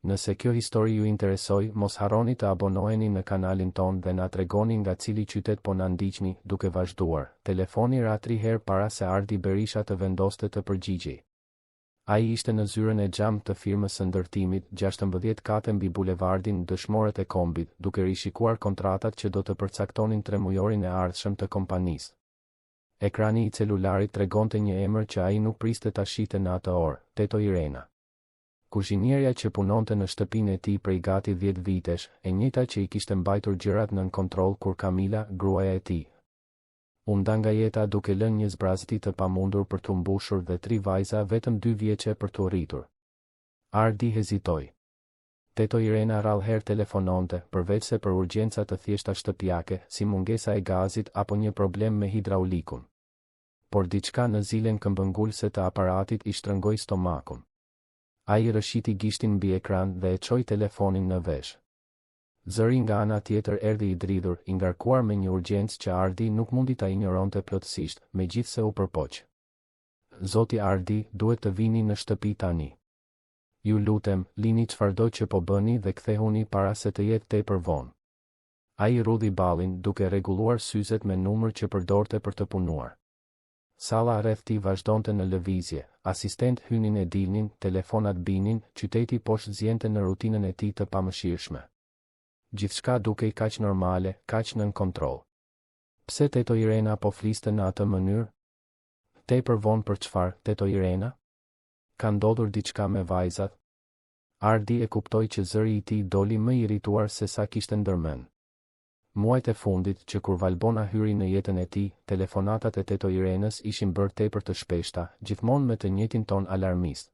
Nëse kjo histori ju interesoj, mos harroni të abonoheni në kanalin ton dhe na tregoni nga cili qytet po na ndiqni, duke vazhduar. Telefoni ra 3 herë para se Ardi Berisha të vendoste të përgjigjej. Ai ishte në zyrën e xham të firmës së ndërtimit 16 kate mbi bulevardin Dëshmorët e Kombit, duke rishikuar kontratat që do të përcaktonin 3 mujorin e ardhshëm të kompanisë. Ekrani i celularit tregonte një emër që ai nuk priste ta shihte në atë orë, Teto Irena. Kuzhinierja që punonte në shtëpinë e tij prej gati 10 vitesh, e njëjta që i kishte mbajtur gjërat nën kontroll kur Kamila, gruaja e tij, u nda nga jeta duke lënë një zbrazti të pamundur për t'u mbushur dhe 3 vajza vetëm 2 vjeçe për t'u rritur. Ardi hezitoi. Teto Irena rrallëherë telefononte, përveç se për urgjenca të thjeshta shtëpiake, si mungesa e gazit apo një problem me hidraulikun. Por diçka në zilen këmbëngulse të aparatit i shtrëngoi stomakun. Ai rëshiti gishtin mbi ekran dhe e çoi telefonin në vesh. Zëri nga ana tjetër erdhi i dridhur, i ngarkuar me një urgjencë që Ardi nuk mundi ta injoronte plotësisht, megjithse u përpoq. Zoti Ardi, duhet të vini në shtëpi tani. Ju lutem, lini çfarëdo që po bëni dhe kthehuni para se të jetë tepër vonë. Ai rrudhi ballin, duke rregulluar syzet me numër që përdorte për të punuar. Salla rreth tij vazhdonte në lëvizje, asistent hynin e dilnin, telefonat binin, qyteti poshtë zjente në rutinën e tij të pamëshirshme. Gjithçka dukej kaq normale, kaq nën kontroll. Pse Teto Irena po fliste në atë mënyrë? Tepër vonë për çfarë, Teto Irena? Ka ndodhur diçka me vajzat? Ardi e kuptoi që zëri i tij doli më i irrituar se sa kishte ndërmend. Muajt e fundit që kur Valbona hyri në jetën e tij, telefonatat e Teto Irenës ishin bërë tepër të shpeshta, gjithmonë me të njëjtin ton alarmist.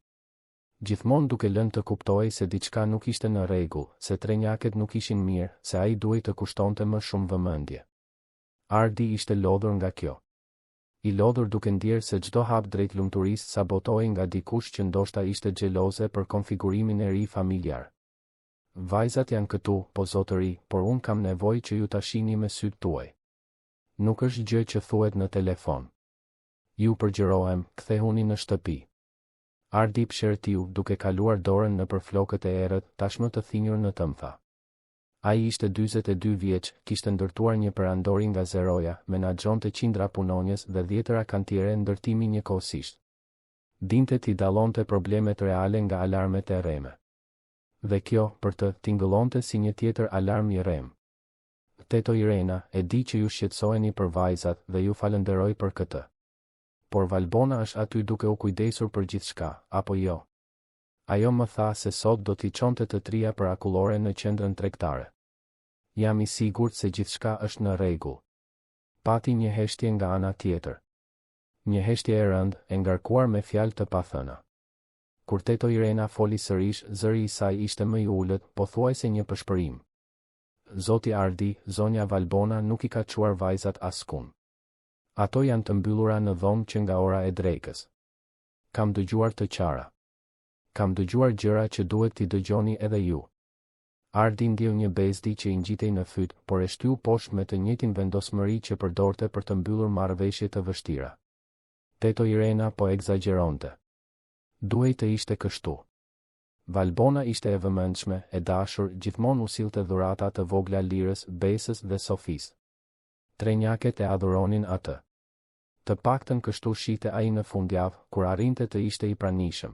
Gjithmonë duke lënë të kuptojë se diçka nuk ishte në rregull, se trenjaket nuk ishin mirë, se ai duhej të kushtonte më shumë vëmendje. Ardi ishte lodhur nga kjo. I lodhur duke ndjerë se çdo hap drejt lumturisë sabotohej nga dikush që ndoshta ishte xheloze për konfigurimin e ri familjar. Vajzat janë këtu, po zotëri, por unë kam nevojë që ju ta shihni me sytë tuaj. Nuk është gjë që thuhet në telefon. Ju përgjërohem, kthehuni në shtëpi. Ardi pshërtiu, duke kaluar dorën nëpër flokët e errët, tashmë të thinjur në tëmtha. Ai ishte 42 vjeç, kishte ndërtuar një perandori nga zeroja, menaxhonte qindra punonjës dhe 10 kantiere ndërtimi njëkohësisht. Dinte t'i dallonte problemet reale nga alarmet e rreme. Dhe kjo, për të, tingëllonte si një tjetër alarm i rrem. Teto Irena, e di që ju shqetësoheni për vajzat dhe ju falenderoj për këtë. Por Valbona është aty duke u kujdesur për gjithçka, apo jo? Ajo më tha se sot do t'i çonte të 3 për akullore në qendrën tregtare. Jam i sigurt se gjithçka është në rregull. Pati një heshtje nga ana tjetër. Një heshtje e rëndë, e ngarkuar me fjalë të pathëna. Kur Teto Irena foli sërish, zëri i saj ishte më i ulët, pothuajse një pëshpërim. Zoti Ardi, zonja Valbona nuk i ka çuar vajzat askund. Ato janë të mbyllura në dhomë që nga ora e drekës. Kam dëgjuar të qara. Kam dëgjuar gjëra që duhet t'i dëgjoni edhe ju. Ardi ndjeu një bezdi që i ngjitej në fyt, por e shtyu poshtë me të njëjtin vendosmëri që përdorte për të mbyllur marrëveshje të vështira. Teto Irena po egzageronte. Duhej të ishte kështu. Valbona ishte e vëmendshme, e dashur, gjithmonë u sillte dhurata të vogla Lirës, Besës dhe Sofisë. Trenjaket e adhuronin atë. Të paktën kështu shihte ai në fundjavë, kur arrinte të ishte i pranishëm.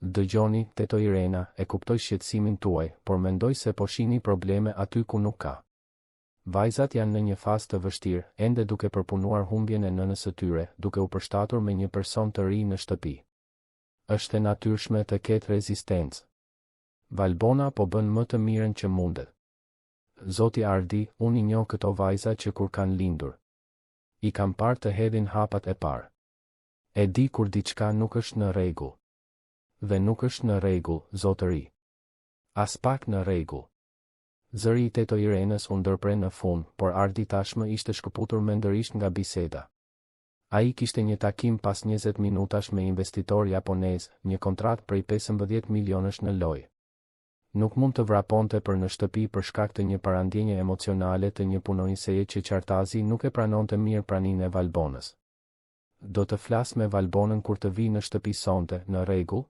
Dëgjoni, Teto Irena, e kuptoj shqetësimin tuaj, por mendoj se po shihni probleme aty ku nuk ka. Vajzat janë në një fazë të vështirë, ende duke përpunuar humbjen e nënës së tyre, duke u përshtatur me një person të ri në shtëpi. Është e natyrshme të ketë rezistencë. Valbona po bën më të mirën që mundet. Zoti Ardi, unë i njoh këto vajza që kur kanë lindur. I kam parë të hedhin hapat e parë. E di kur diçka nuk është në rregull. Dhe nuk është në rregull, zotëri. As pak në rregull. Zëri i Teto Irenës u ndërpre në fund, por Ardi tashmë ishte shkëputur mendërisht nga biseda. Ai kishte një takim pas 20 minutash me investitor japonez, një kontratë prej 15 milionësh në lojë. Nuk mund të vraponte për në shtëpi për shkak të një parandjenje emocionale të një punonjëseje që qartazi nuk e pranonte mirë praninë e Valbonës. Do të flas me Valbonën kur të vi në shtëpi sonte, në rregull?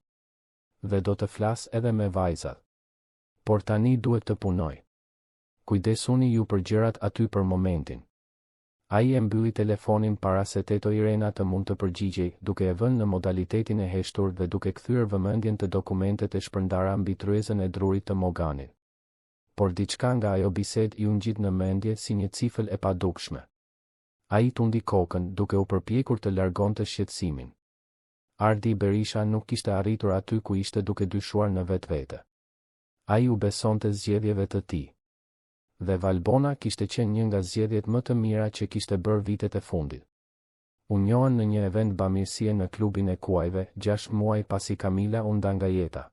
Dhe do të flas edhe me vajzat. Por tani duhet të punoj. Kujdesuni ju për gjërat aty për momentin. Ai e mbylli telefonin para se Teto Irena të mund të përgjigjej, duke e vënë në modalitetin e heshtur dhe duke kthyer vëmendjen te dokumentet e shpërndara mbi tryezën e drurit të Moganit. Por diçka nga ajo bisedë i u ngjit në mendje si një cifël e padukshme. Ai tundi kokën, duke u përpjekur të largonte shqetësimin. Ardi Berisha nuk kishte arritur aty ku ishte duke dyshuar në vetvete. Ai u besonte zgjedhjeve të tij. Dhe Valbona kishte qenë një nga zgjedhjet më të mira që kishte bërë vitet e fundit. U njohën në një event bamirësie në klubin e kuajve, 6 muaj pasi Kamila u nda nga jeta.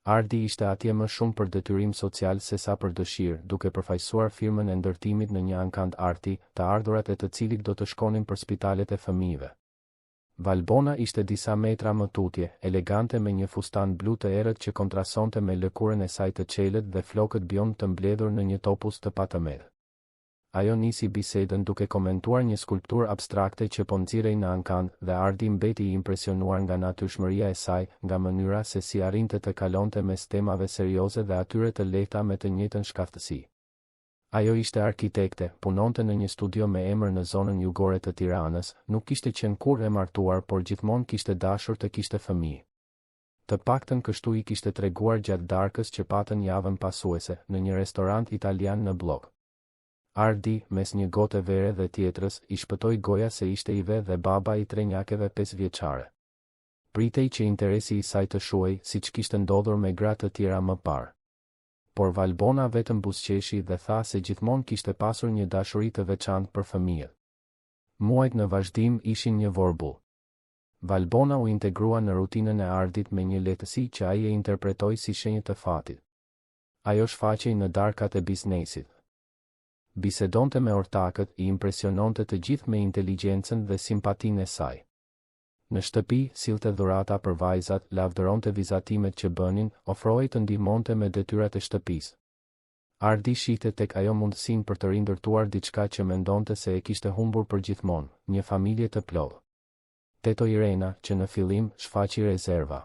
Ardi ishte atje më shumë për detyrim social se sa për dëshirë, duke përfaqësuar firmën e ndërtimit në një ankant arti, të ardhurat e të cilit do të shkonin për spitalet e fëmijëve. Valbona ishte disa metra më tutje, elegante me një fustan blu të errët që kontrasonte me lëkurën e saj të qelet dhe flokët bjond të mbledhur në një topuz të patëmedh. Ajo nisi bisedën duke komentuar një skulpturë abstrakte që po nxirej në ankant dhe Ardi mbeti i impresionuar nga natyrshmëria e saj, nga mënyra se si arrinte të kalonte mes temave serioze dhe atyre të lehta me të njëjtën shkaftësi. Ajo ishte arkitekte, punonte në një studio me emër në zonën jugore të Tiranës, nuk kishte qenë kurrë e martuar, por gjithmonë kishte dashur të kishte fëmijë. Të paktën kështu i kishte treguar gjatë darkës që patën javën pasuese, në një restorant italian në blok. Ardi, mes një gote vere dhe tjetrës, i shpëtoi goja se ishte i ve dhe baba i 3 njakeve 5 vjeçare. Pritej që interesi i saj të shuhej, siç kishte ndodhur me gra të tjera më parë. Por Valbona vetëm buzëqeshi dhe tha se gjithmonë kishte pasur një dashuri të veçantë për fëmijët. Muajt në vazhdim ishin një vorbull. Valbona u integrua në rutinën e Ardit me një lehtësi që ai e interpretoi si shenjë të fatit. Ajo shfaqej në darkat e biznesit. Bisedonte me ortakët, i impresiononte të gjithë me inteligjencën dhe simpatinë e saj. Në shtëpi, sillte dhurata për vajzat, lavdëronte vizatimet që bënin, ofrohej të ndihmonte me detyrat e shtëpisë. Ardi shihte tek ajo mundësinë për të rindërtuar diçka që mendonte se e kishte humbur përgjithmonë, një familje të plotë. Teto Irena, që në fillim shfaqi rezerva.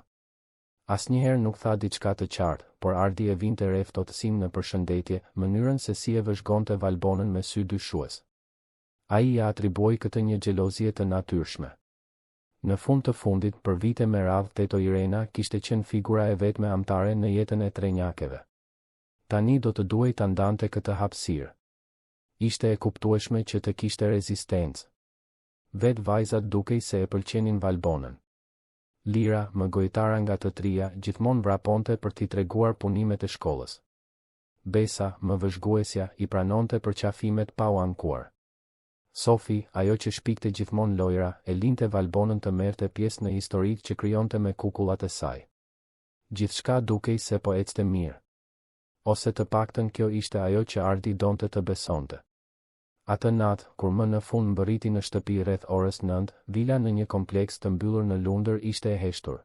Asnjëherë nuk tha diçka të qartë, por Ardi e vinte re ftohtësinë në përshëndetje, mënyrën se si e vëzhgonte Valbonën me sy dyshues. Ai i atribuoi këtë një xhelozie të natyrshme. Në fund të fundit, për vite me radhë Teto Irena kishte qenë figura e vetme anëtare në jetën e 3 njakeve. Tani do të duhej ta ndante këtë hapësirë. Ishte e kuptueshme që të kishte rezistencë. Vetë vajzat dukej se e pëlqenin Valbonën. Lira, më gojtara nga të trija, gjithmonë vraponte për t'i treguar punimet e shkollës. Besa, më vëzhguesja, i pranonte për qafimet pa u ankuar. Sofi, ajo që shpikte gjithmonë lojra, e linte Valbonën të merrte pjesë në historitë që krijonte me kukullat e saj. Gjithçka dukej se po ecte mirë. Ose të paktën kjo ishte ajo që Ardi donte të besonte. Atë natë, kur më në fund mbërriti në shtëpi rreth orës 9, vila në një kompleks të mbyllur në lundër ishte e heshtur.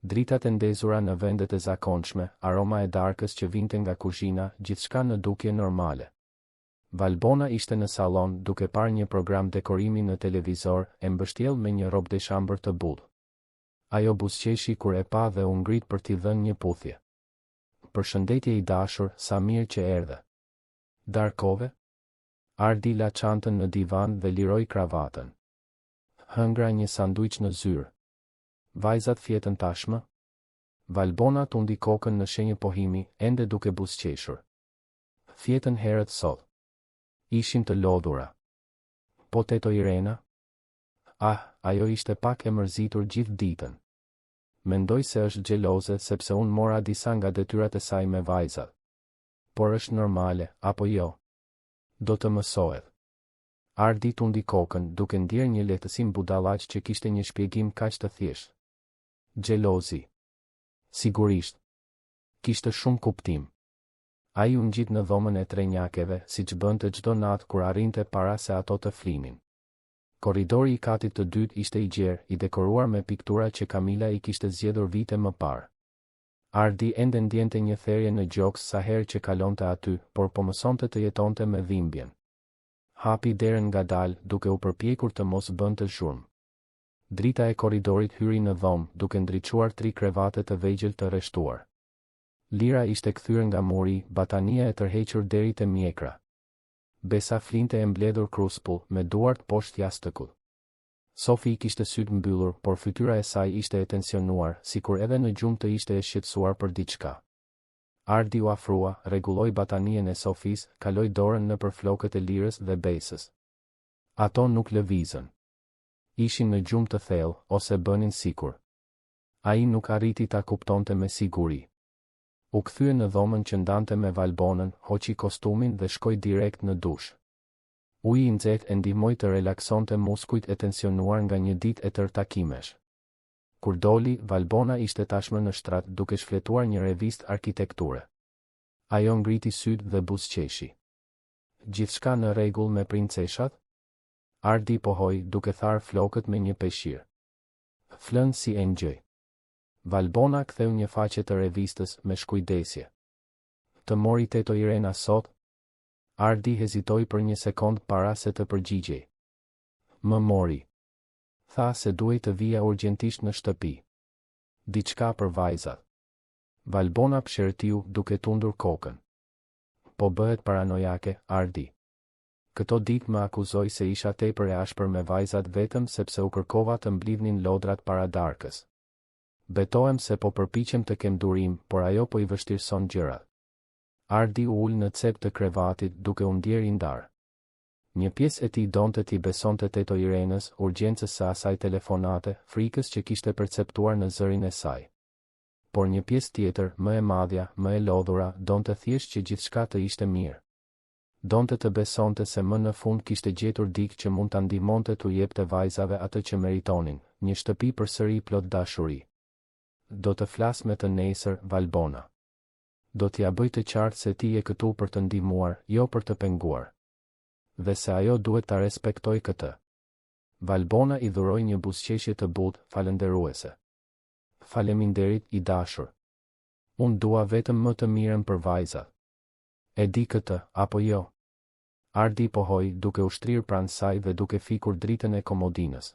Dritat e ndezura në vendet e zakonshme, aroma e darkës që vinte nga kuzhina, gjithçka në dukje normale. Valbona ishte në sallon, duke parë një program dekorimi në televizor, e mbështjell me një robë deshambër të butë. Ajo buzëqeshi kur e pa dhe u ngrit për t'i dhënë një puthje. Përshëndetje i dashur, sa mirë që erdhe. Darkove? Ardi la çantën në divan dhe liroi kravatën. Hëngra një sanduiç në zyrë. Vajzat fjetën tashmë? Valbona tundi kokën në shenjë pohimi, ende duke buzëqeshur. Fjetën herët sot. Ishin të lodhura. Po Teto Irena? Ajo ishte pak e mërzitur gjithë ditën. Mendoj se është xheloze sepse unë mora disa nga detyrat e saj me vajzat. Por është normale, apo jo? Do të mësohet. Ardi tundi kokën, duke ndjerë një lehtësim budallaq që kishte një shpjegim kaq të thjeshtë. Xhelozi. Sigurisht. Kishte shumë kuptim. Ai u ngjit në dhomën e 3 njakeve, siç bënte çdo natë kur arrinte para se ato të flinin. Korridori i katit të dytë ishte i gjerë, i dekoruar me piktura që Kamila i kishte zgjedhur vite më parë. Ardi ende ndjente një therje në gjoks sa herë që kalonte aty, por po mësonte të jetonte me dhimbjen. Hapi derën ngadalë, duke u përpjekur të mos bënte zhurmë. Drita e korridorit hyri në dhomë, duke ndriçuar 3 krevate të vegjël të rreshtuar. Lira ishte kthyer nga muri, batania e tërhequr deri te mjekra. Besa flinte e mbledhur kruspull, me duart poshtë jastëkull. Sofi I kishte sytë mbyllur, por fytyra e saj ishte e tensionuar, sikur edhe në gjumë të ishte e shqetësuar për diçka. Ardi u afrua, rregulloi batanien e Sofis, kaloi dorën nëpër flokët e Lirës dhe Besës. Ato nuk lëvizën. Ishin në gjumë të thellë, ose bënin sikur. Ai nuk arriti ta kuptonte me siguri. U kthye në dhomën që ndante me Valbonën, hoqi kostumin dhe shkoi direkt në dush. Uji I nxehtë e ndihmoi të relaksonte muskujt e tensionuar nga një ditë e tërë takimesh. Kur doli, Valbona ishte tashmë në shtrat duke shfletuar një revistë arkitekture. Ajo ngriti sytë dhe buzëqeshi. Gjithçka në rregull me princeshat? Ardi pohoi duke tharë flokët me një peshqir. Flën si e ngjoj. Valbona ktheu një faqe të revistës me shkujdesje. Të mori teto Irena sot? Ardi hezitoi për një sekond para se të përgjigjej. Më mori. Tha se duhej të vija urgjentisht në shtëpi. Diçka për vajzat. Valbona pshërtiu duke tundur kokën. Po bëhet paranojake, Ardi. Këto ditë më akuzoi se isha tepër e ashpër me vajzat vetëm sepse u kërkova të mblidhnin lodrat para darkës. Betohem se po përpiqem të kem durim, por ajo po I vështirëson gjërat. Ardi u ul në cep të krevatit duke u ndjer I ndar. Një pjesë e tij donte t'i besonte teto Irenës, urgjencës së asaj telefonate, frikës që kishte perceptuar në zërin e saj. Por një pjesë tjetër, më e madhja, më e lodhura, donte thjesht që gjithçka të ishte mirë. Donte të besonte se më në fund kishte gjetur dikë që mund ta ndihmonte t'u jepte vajzave atë që meritonin, një shtëpi përsëri plot dashuri. Do të flas me të nesër, Valbona. Do t'ja bëj të qartë se ti je këtu për të ndihmuar, jo për të penguar. Dhe se ajo duhet ta respektoj këtë. Valbona I dhuroi një buzëqeshje të butë, falënderuese. Faleminderit I dashur. Unë dua vetëm më të mirën për vajzat. E di këtë, apo jo? Ardi pohoi duke u shtrirë pranë saj dhe duke fikur dritën e komodinës.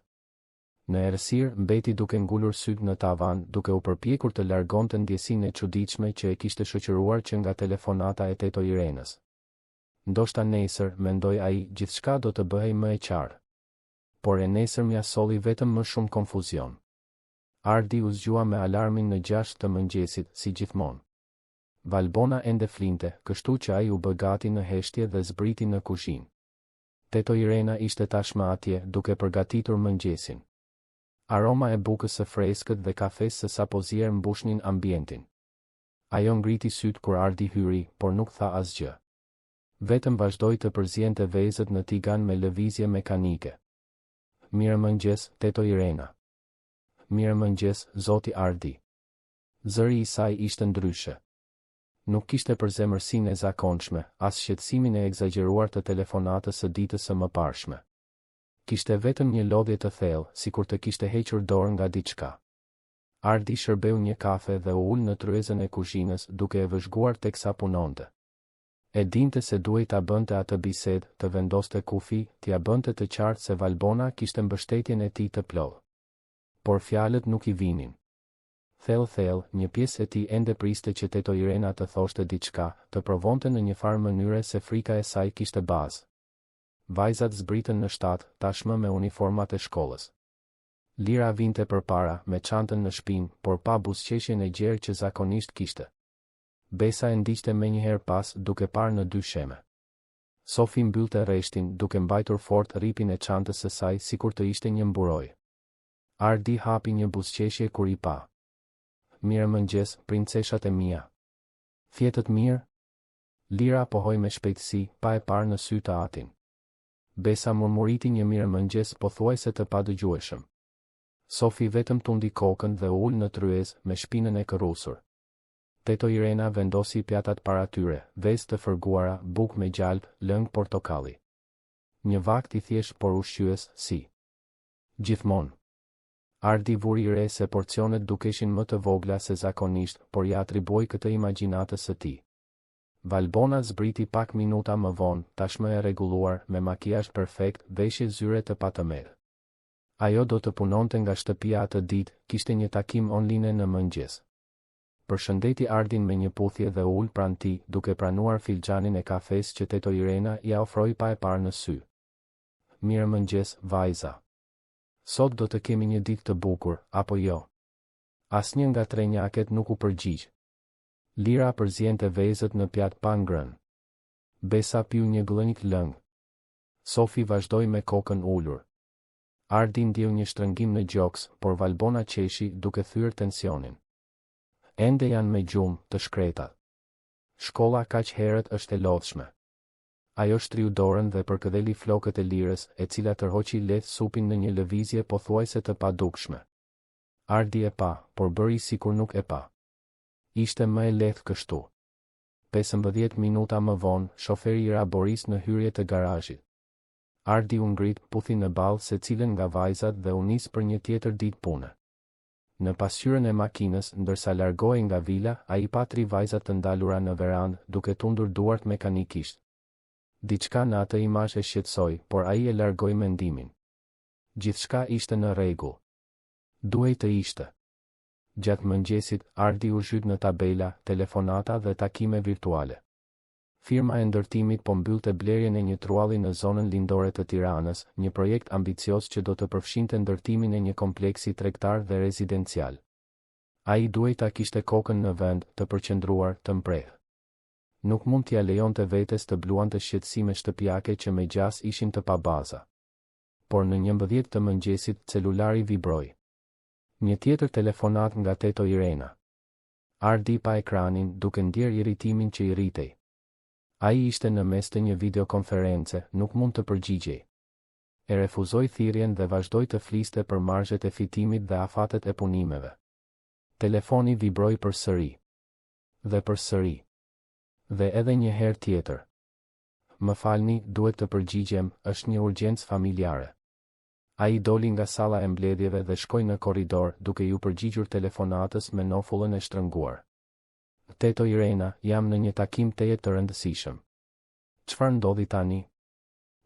Në errësirë mbeti duke ngulur sytë në tavan, duke u përpjekur të largonte ndjesinë e çuditshme që e kishte shoqëruar që nga telefonata e teto Irenës. Ndoshta nesër, mendoi ai, gjithçka do të bëhej më e qartë. Por e nesër m'ia solli vetëm më shumë konfuzion. Ardi u zgjua me alarmin në 6 të mëngjesit, si gjithmonë. Valbona ende flinte, kështu që ai u bë gati në heshtje dhe zbriti në kuzhinë. Teto Irena ishte tashmë atje, duke përgatitur mëngjesin. Aroma e bukës së freskët dhe kafes së sapozier mbushnin ambientin. Ajo ngriti syt kur Ardi hyri, por nuk tha asgjë. Vetëm vazhdoi të përziente vezët në tigan me lëvizje mekanike. Mirëmëngjes, teto Irena. Mirëmëngjes, zoti Ardi. Zëri I saj ishte ndryshe. Nuk kishte përzemërsinë e zakonshme, as shqetësimin e egzageruar të telefonatës së ditës së mëparshme. Kishte vetëm një lodhje të thellë, sikur të kishte hequr dorë nga diçka. Ardi shërbeu një kafe dhe u ul në tryezën e kuzhinës duke e vëzhguar teksa punonte. E dinte se duhej ta bënte atë bisedë, të vendoste kufi, t'ia bënte të qartë se Valbona kishte mbështetjen e tij të plotë. Por fjalët nuk I vinin. Thellë, një pjesë e tij ende priste që teto Irena të thoshte diçka, të provonte në një farë mënyre se frika e saj kishte bazë. Vajzat zbritën në shtat, tashmë me uniformat e shkollës. Lira vinte përpara, me çantën në shpinë, por pa buzëqeshjen e gjerë që zakonisht kishte. Besa e ndiqte menjëherë pas, duke parë në dy sheme. Sofi mbyllte rreshtin, duke mbajtur fort ripin e çantës së saj sikur të ishte një mburoj. Ardi hapi një buzëqeshje kur I pa. Mirëmëngjes, princeshat e mia. Fjetët mirë? Lira pohoi me shpejtësi, pa e parë në sy të atin. Besa murmuriti një mirëmëngjes pothuajse të padëgjueshëm. Sofi vetëm tundi kokën dhe u ul në tryezë me shpinën e kërrusur. Teto Irena vendosi pjatat para tyre, vezë të fërguara, bukë me gjalp, lëng portokalli. Një vakt I thjesht por ushqyes, si gjithmonë. Ardi vuri re se porcionet dukeshin më të vogla se zakonisht, por ja atribuoi këtë imagjinatës së tij. Valbona zbriti pak minuta më vonë, tashmë e rregulluar, me makijazh perfekt, veshje zyre të patëmerë. Ajo do të punonte nga shtëpia atë ditë, kishte një takim online në mëngjes. Përshëndeti Ardin me një puthje dhe ul pranë tij, duke pranuar filxhanin e kafes që teto Irena ja ofroi pa e parë në sy. Mirëmëngjes, vajza. Sot do të kemi një ditë të bukur, apo jo? Asnjë nga trenjaket nuk u përgjigj. Lira përziente vezët në pjatë pa ngrënë. Besa piu një glënjë lëng. Sofi vazhdoi me kokën ulur. Ardi ndjeu një shtrëngim në gjoks, por Valbona qeshi duke thyer tensionin. Ende janë me gjumë të shkretat. Shkolla kaq herët është e lodhshme. Ajo shtriu dorën dhe përkëdheli flokët e lirës, e cila tërhoqi lehtë supin në një lëvizje pothuajse të padukshme. Ardi e pa, por bëri sikur nuk e pa. Ishte më e lehtë kështu. 15 minuta më vonë, shoferi i ra Boris në hyrje të garazhit. Ardi u ngrit, puthi në ballë secilën nga vajzat dhe u nis për një tjetër ditë pune. Në pasqyrën e makinës, ndërsa largohej nga vila, ai pa 3 vajzat të ndalura në verandë, duke tundur duart mekanikisht. Diçka në atë imazh e shqetësoi, por ai e largoi mendimin. Gjithçka ishte në rregull. Duhej të ishte. Gjatë mëngjesit, Ardi u zhyt në tabela, telefonata dhe takime virtuale. Firma e ndërtimit po mbyllte blerjen e një trualli në zonën lindore të Tiranës, një projekt ambicios që do të përfshinte ndërtimin e një kompleksi tregtar dhe rezidencial. Ai duhej ta kishte kokën në vend, të përqendruar, të mprehë. Nuk mund t'ia lejonte vetes të bluante shqetësime shtëpiake që me gjas ishin të pabaza. Por në 11 të mëngjesit, celulari vibroi. Një tjetër telefonat nga teto Irena. Ardi pa ekranin, duke ndjer irritimin që i rritej. Ai ishte në mes të një videokonference, nuk mund të përgjigjej. E refuzoi thirrjen dhe vazhdoi të fliste për marzhet e fitimit dhe afatet e punimeve. Telefoni vibroi përsëri. Dhe përsëri. Dhe edhe një herë tjetër. Më falni, duhet të përgjigjem, është një urgjencë familjare. Ai doli nga salla e mbledhjeve dhe shkoi në korridor, duke ju përgjigjur telefonatës me nofullën e shtrënguar. Teto Irena, jam në një takim teje të rëndësishëm. Çfarë ndodhi tani?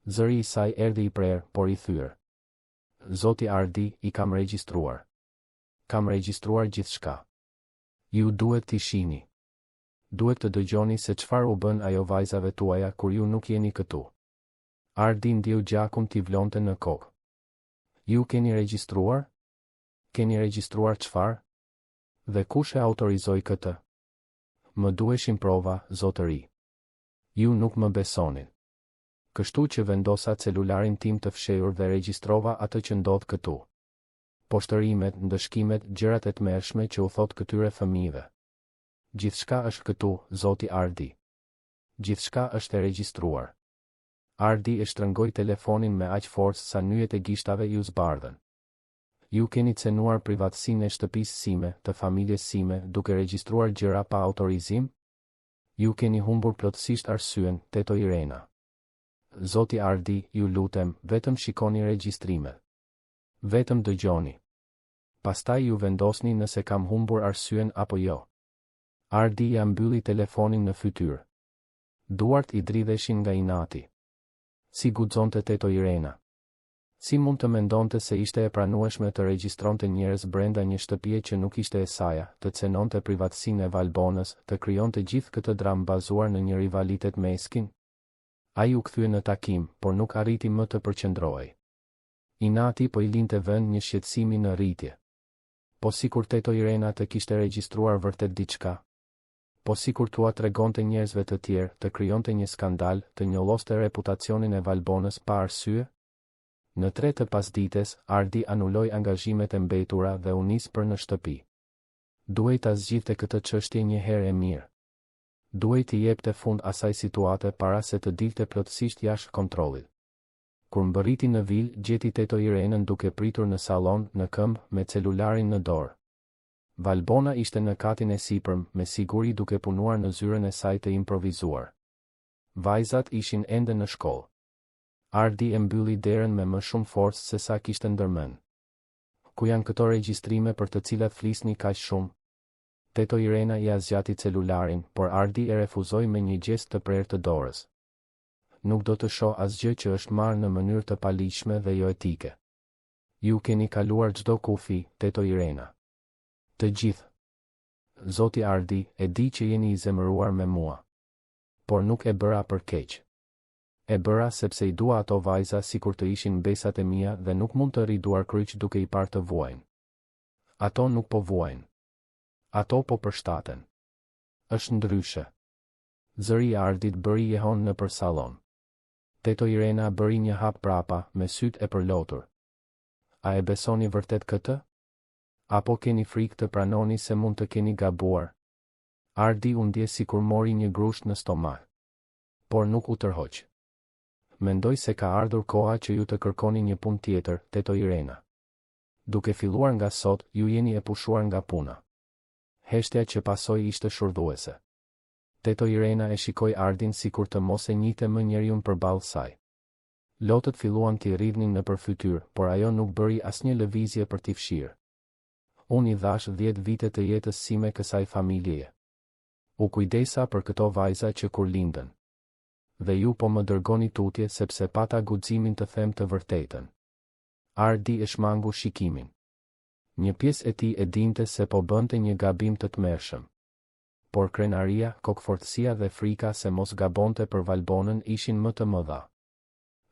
Zëri i saj erdhi i prerë, por i thyer. Zoti Ardi, i kam regjistruar. Kam regjistruar gjithçka. Ju duhet t'i shihni. Duhet të dëgjoni se çfarë u bën ajo vajzave tuaja kur ju nuk jeni këtu. Ardi ndjeu gjakun t'i vlonte në kokë. Ju keni regjistruar? Keni regjistruar çfarë? Dhe kush e autorizoi këtë? Më duheshin prova, zotëri. Ju nuk më besonin. Kështu që vendosa celularin tim të fshehur dhe regjistrova atë që ndodh këtu. Poshtërimet, ndëshkimet, gjërat e tmerrshme që u thot këtyre fëmijëve. Gjithçka është këtu, zoti Ardi. Gjithçka është e regjistruar. Ardi e shtrëngoi telefonin me aq forcë sa nyjet e gishtave ju zbardhen. Ju keni cenuar privatësinë e shtëpisë sime, të familjes sime, duke regjistruar gjëra pa autorizim? Ju keni humbur plotësisht arsyen, teto Irena. Zoti Ardi, ju lutem, vetëm shikoni regjistrimet. Vetëm dëgjoni. Pastaj ju vendosni nëse kam humbur arsyen apo jo. Ardi ja mbylli telefonin në fytyrë. Duart i dridheshin nga inati. Si guxonte teto Irena? Si mund të mendonte se ishte e pranueshme të regjistronte njerëz brenda një shtëpie që nuk ishte e saja, të cenonte privatësinë e Valbonës, të krijonte gjithë këtë dramë bazuar në një rivalitet meskin? Ai u kthye në takim, por nuk arriti më të përqendrohej. Inati po i linte vend një shqetësimi në rritje. Po sikur teto Irena të kishte regjistruar vërtet diçka. Po sikur tua tregonte njerëzve të tjerë, të krijonte një skandal, të njolloste reputacionin e Valbonës pa arsye? Në 3 të pasdites, Ardi anuloi angazhimet e mbetura dhe u nis për në shtëpi. Duhej ta zgjidhte këtë çështje një herë e mirë. Duhej t'i jepte fund asaj situate para se të dilte plotësisht jashtë kontrollit. Kur mbërriti në vil, gjeti teto Irenën duke pritur në sallon, në këmbë, me celularin në dorë. Valbona ishte në katin e sipërm, me siguri duke punuar në zyrën e saj të improvizuar. Vajzat ishin ende në shkollë. Ardi e mbylli derën me më shumë forcë se sa kishte ndërmend. Ku janë këto regjistrime për të cilat flisni kaq shumë? Teto Irena ia zgjati celularin, por Ardi e refuzoi me një gjest të prerë të dorës. Nuk do të shoh asgjë që është marrë në mënyrë të paligjshme dhe jo etike. Ju keni kaluar çdo kufi, teto Irena. Të gjithë. Zoti Ardi, e di që jeni i zemëruar me mua. Por nuk e bëra për keq. E bëra sepse i dua ato vajza sikur të ishin mbesat e mia dhe nuk mund të riduar kryq duke i parë të vuajnë. Ato nuk po vuajnë. Ato po përshtaten. Është ndryshe. Zëri i Ardit bëri jehon në për sallon. Teto Irena bëri një hap prapa, me sytë e përlotur. A e besoni vërtet këtë? Apo keni frikë të pranoni se mund të keni gabuar? Ardi u ndje sikur mori një grusht në stomak. Por nuk u tërhoq. Mendoj se ka ardhur koha që ju të kërkoni një punë tjetër, teto Irena. Duke filluar nga sot, ju jeni e pushuar nga puna. Heshtja që pasoi ishte shurdhuese. Teto Irena e shikoi Ardin sikur të mos e njihte më njeriun përballë saj. Lotët filluan t'i rridhnin në përfytyr, por ajo nuk bëri asnjë lëvizje për t'i fshirë. Unë i dhash 10 vite të jetës sime kësaj familjeje. U kujdesa për këto vajza që kur lindën. Dhe ju po më dërgoni tutje sepse pata guximin të them të vërtetën. Ardi e shmangu shikimin. Një pjesë e tij e dinte se po bënte një gabim të tmerrshëm. Por krenaria, kokfortësia dhe frika se mos gabonte për Valbonën ishin më të mëdha.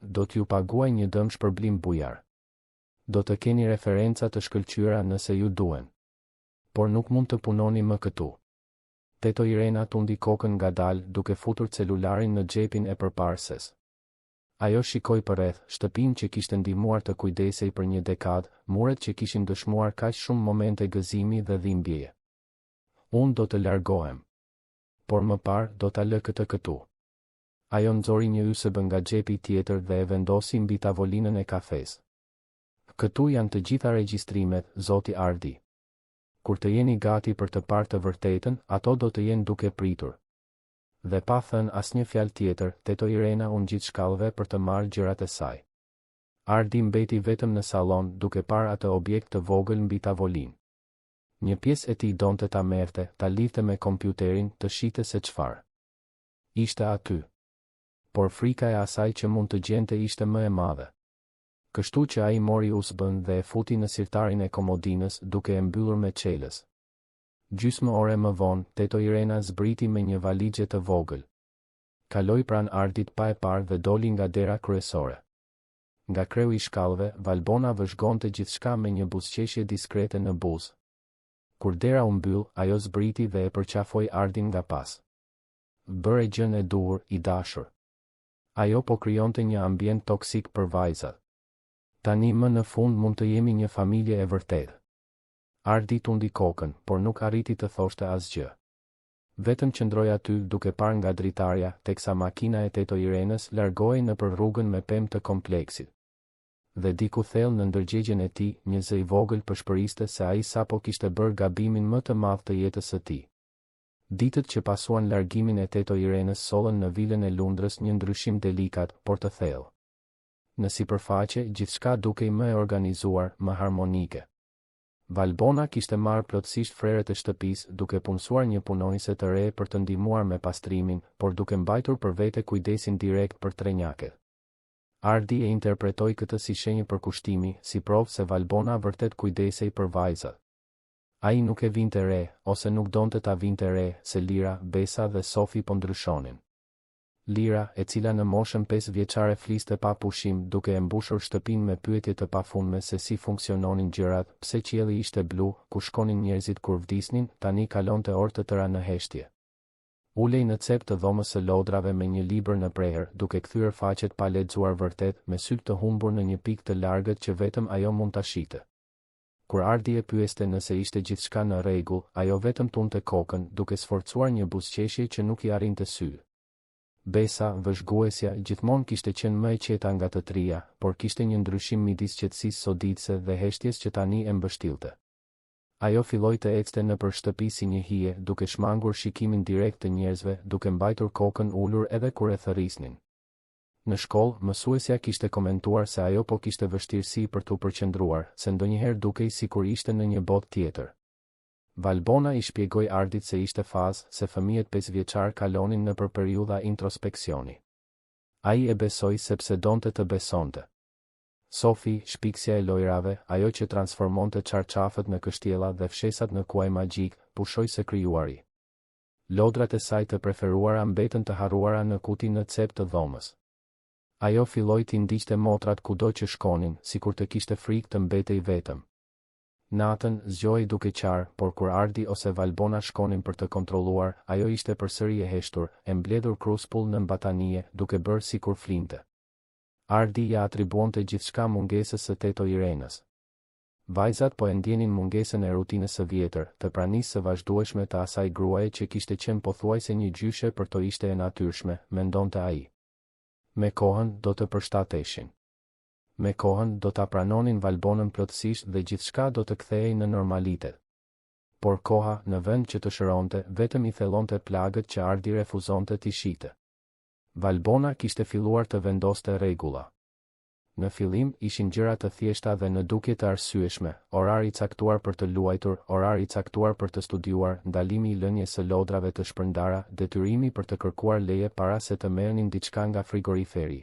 Do t'ju paguaj një dëm shpërblim bujar. Do të keni referenca të shkëlqyera nëse ju duen. Por nuk mund të punoni më këtu. Teto Irena tundi kokën ngadalë duke futur celularin në xhepin e përparses. Ajo shikoi përreth, shtëpinë që kishte ndihmuar të kujdesej për një dekadë, muret që kishin dëshmuar kaq shumë momente gëzimi dhe dhimbjeje. Unë do të largohem. Por më parë do ta lë këtë këtu. Ajo nxori një USB nga xhepi tjetër dhe e vendosi mbi tavolinën e kafes. Këtu janë të gjitha regjistrimet, zoti Ardi. Kur të jeni gati për të parë të vërtetën, ato do të jenë duke pritur. Dhe pa thënë asnjë fjalë tjetër, teto Irena u ngjit shkallëve për të marrë gjërat e saj. Ardi mbeti vetëm në sallon duke parë atë objekt të vogël mbi tavolinë. Një pjesë e tij donte ta merrte, ta lidhte me kompjuterin, të shihte se çfarë ishte aty. Por frika e asaj që mund të gjente ishte më e madhe. Kështu që ai mori USB-n dhe e futi në sirtarin e komodinës duke e mbyllur me çelës. Gjysmë ore më vonë, teto Irena zbriti me një valixhe të vogël. Kaloi pranë Ardit pa e parë dhe doli nga dera kryesore. Nga kreu i shkallëve, Valbona vëzhgonte gjithçka me një buzëqeshje diskrete në buzë. Kur dera u mbyll, ajo zbriti dhe e përqafoi Ardin nga pas. Bëre gjën e duhur, i dashur. Ajo po krijonte një ambient toksik për vajzat. Tani më në fund mund të jemi një familje e vërtetë. Ardi tundi kokën, por nuk arriti të thoshte asgjë. Vetëm qëndroi aty duke parë nga dritarja, teksa makina e teto Irenës largohej nëpër rrugën me pemë të kompleksit. Dhe diku thellë në ndërgjegjen e tij, një zë i vogël përshpëriste se ai sapo kishte bërë gabimin më të madh të jetës së tij. Ditët që pasuan largimin e teto Irenës sollën në vilën e Lundrës një ndryshim delikat, por të thellë. Në sipërfaqe, gjithçka dukej më e organizuar, më harmonike. Valbona kishte marrë plotësisht freret e shtëpisë, duke punësuar një punonjëse të re për të ndihmuar me pastrimin, por duke mbajtur për vete kujdesin direkt për trenjaket. Ardi e interpretoi këtë si shenjë përkushtimi, si provë se Valbona vërtet kujdesej për vajzat. Ai nuk e vinte re, ose nuk donte ta vinte re, se Lira, Besa dhe Sofi po ndryshonin. Lira, e cila në moshën 5 vjeçare fliste pa pushim, duke e mbushur shtëpinë me pyetje të pafundme se si funksiononin gjërat, pse qielli ishte blu, ku shkonin njerëzit kur vdisnin, tani kalonte orë të tëra në heshtje. Ulej në cep të dhomës së lodrave me një libër në preher, duke kthyer faqet pa lexuar vërtet, me sytë të humbur në një pikë të largët që vetëm ajo mund ta shite. Kur Ardi e pyeste nëse ishte gjithçka në rregull, ajo vetëm tunte kokën, duke sforcuar një buzëqeshje që nuk i arrinte sy. Besa, vëzhguesja, gjithmonë kishte qenë më e qeta nga të trija, por kishte një ndryshim midis qetësisë soditse dhe heshtjes që tani e mbështillte. Ajo filloi të ecte nëpër shtëpi si një hije, duke shmangur shikimin direkt të njerëzve, duke mbajtur kokën ulur edhe kur e thërrisnin. Në shkollë, mësuesja kishte komentuar se ajo po kishte vështirësi për t'u përqendruar, se ndonjëherë dukej sikur ishte në një botë tjetër. Valbona i shpjegoi Ardit se ishte fazë, se fëmijët 5 vjeçar kalonin nëpër periudha introspeksioni. Ai e besoi sepse donte të besonte. Sofi, shpiksja e lojrave, ajo që transformonte çarçafët në kështjella dhe fshesat në kuaj magjik, pushoi së krijuari. Lodrat e saj të preferuara mbetën të harruara në kuti në cep të dhomës. Ajo filloi t'i ndiqte motrat kudo që shkonin, sikur të kishte frikë të mbetej vetëm. Natën zgjoi duke qarë, por kur Ardi ose Valbona shkonin për të kontrolluar, ajo ishte përsëri e heshtur, e mbledhur kruspull në mbatanie, duke bërë sikur flinte. Ardi ja atribuonte gjithçka mungesës së teto Irenës. Vajzat po e ndjenin mungesën e rutinës së vjetër, të pranisë së vazhdueshme të asaj gruaje që kishte qenë pothuajse një gjyshe për to ishte e natyrshme, mendonte ai. Me kohën do të përshtateshin. Me kohën do ta pranonin Valbonën plotësisht dhe gjithçka do të kthehej në normalitet. Por koha, në vend që të shëronte, vetëm i thellonte plagët që Ardi refuzonte t'i shite. Valbona kishte filluar të vendoste rregulla. Në fillim ishin gjëra të thjeshta dhe në dukje të arsyeshme, orar i caktuar për të luajtur, orar i caktuar për të studiuar, ndalimi i lënies së lodrave të shpërndara, detyrimi për të kërkuar leje para se të merrnin diçka nga frigoriferi.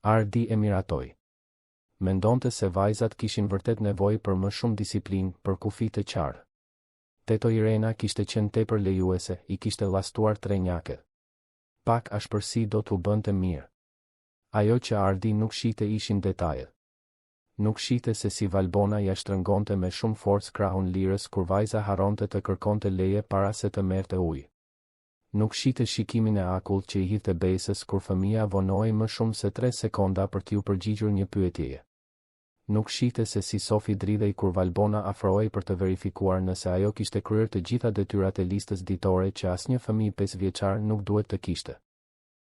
Ardi e miratoi. Mendonte se vajzat kishin vërtet nevojë për më shumë disiplinë, për kufi të qartë. Teto Irena kishte qenë tepër lejuese, i kishte llastuar trenjakët. Pak ashpërsi do t'u bënte mirë. Ajo që Ardi nuk shite ishin detajet. Nuk shite se si Valbona ja shtrëngonte me shumë forcë krahun lirës kur vajza harronte të kërkonte leje para se të merrte ujë. Nuk shite shikimin e akullt që i hidhte besës kur fëmia vonoi më shumë se 3 sekonda për t'ju përgjigjur një pyetje. Nuk shite se si Sofi dridhej kur Valbona afrohej për të verifikuar nëse ajo kishte kryer të gjitha detyrat e listës ditore që asnjë fëmijë 5 vjeçar nuk duhet të kishte.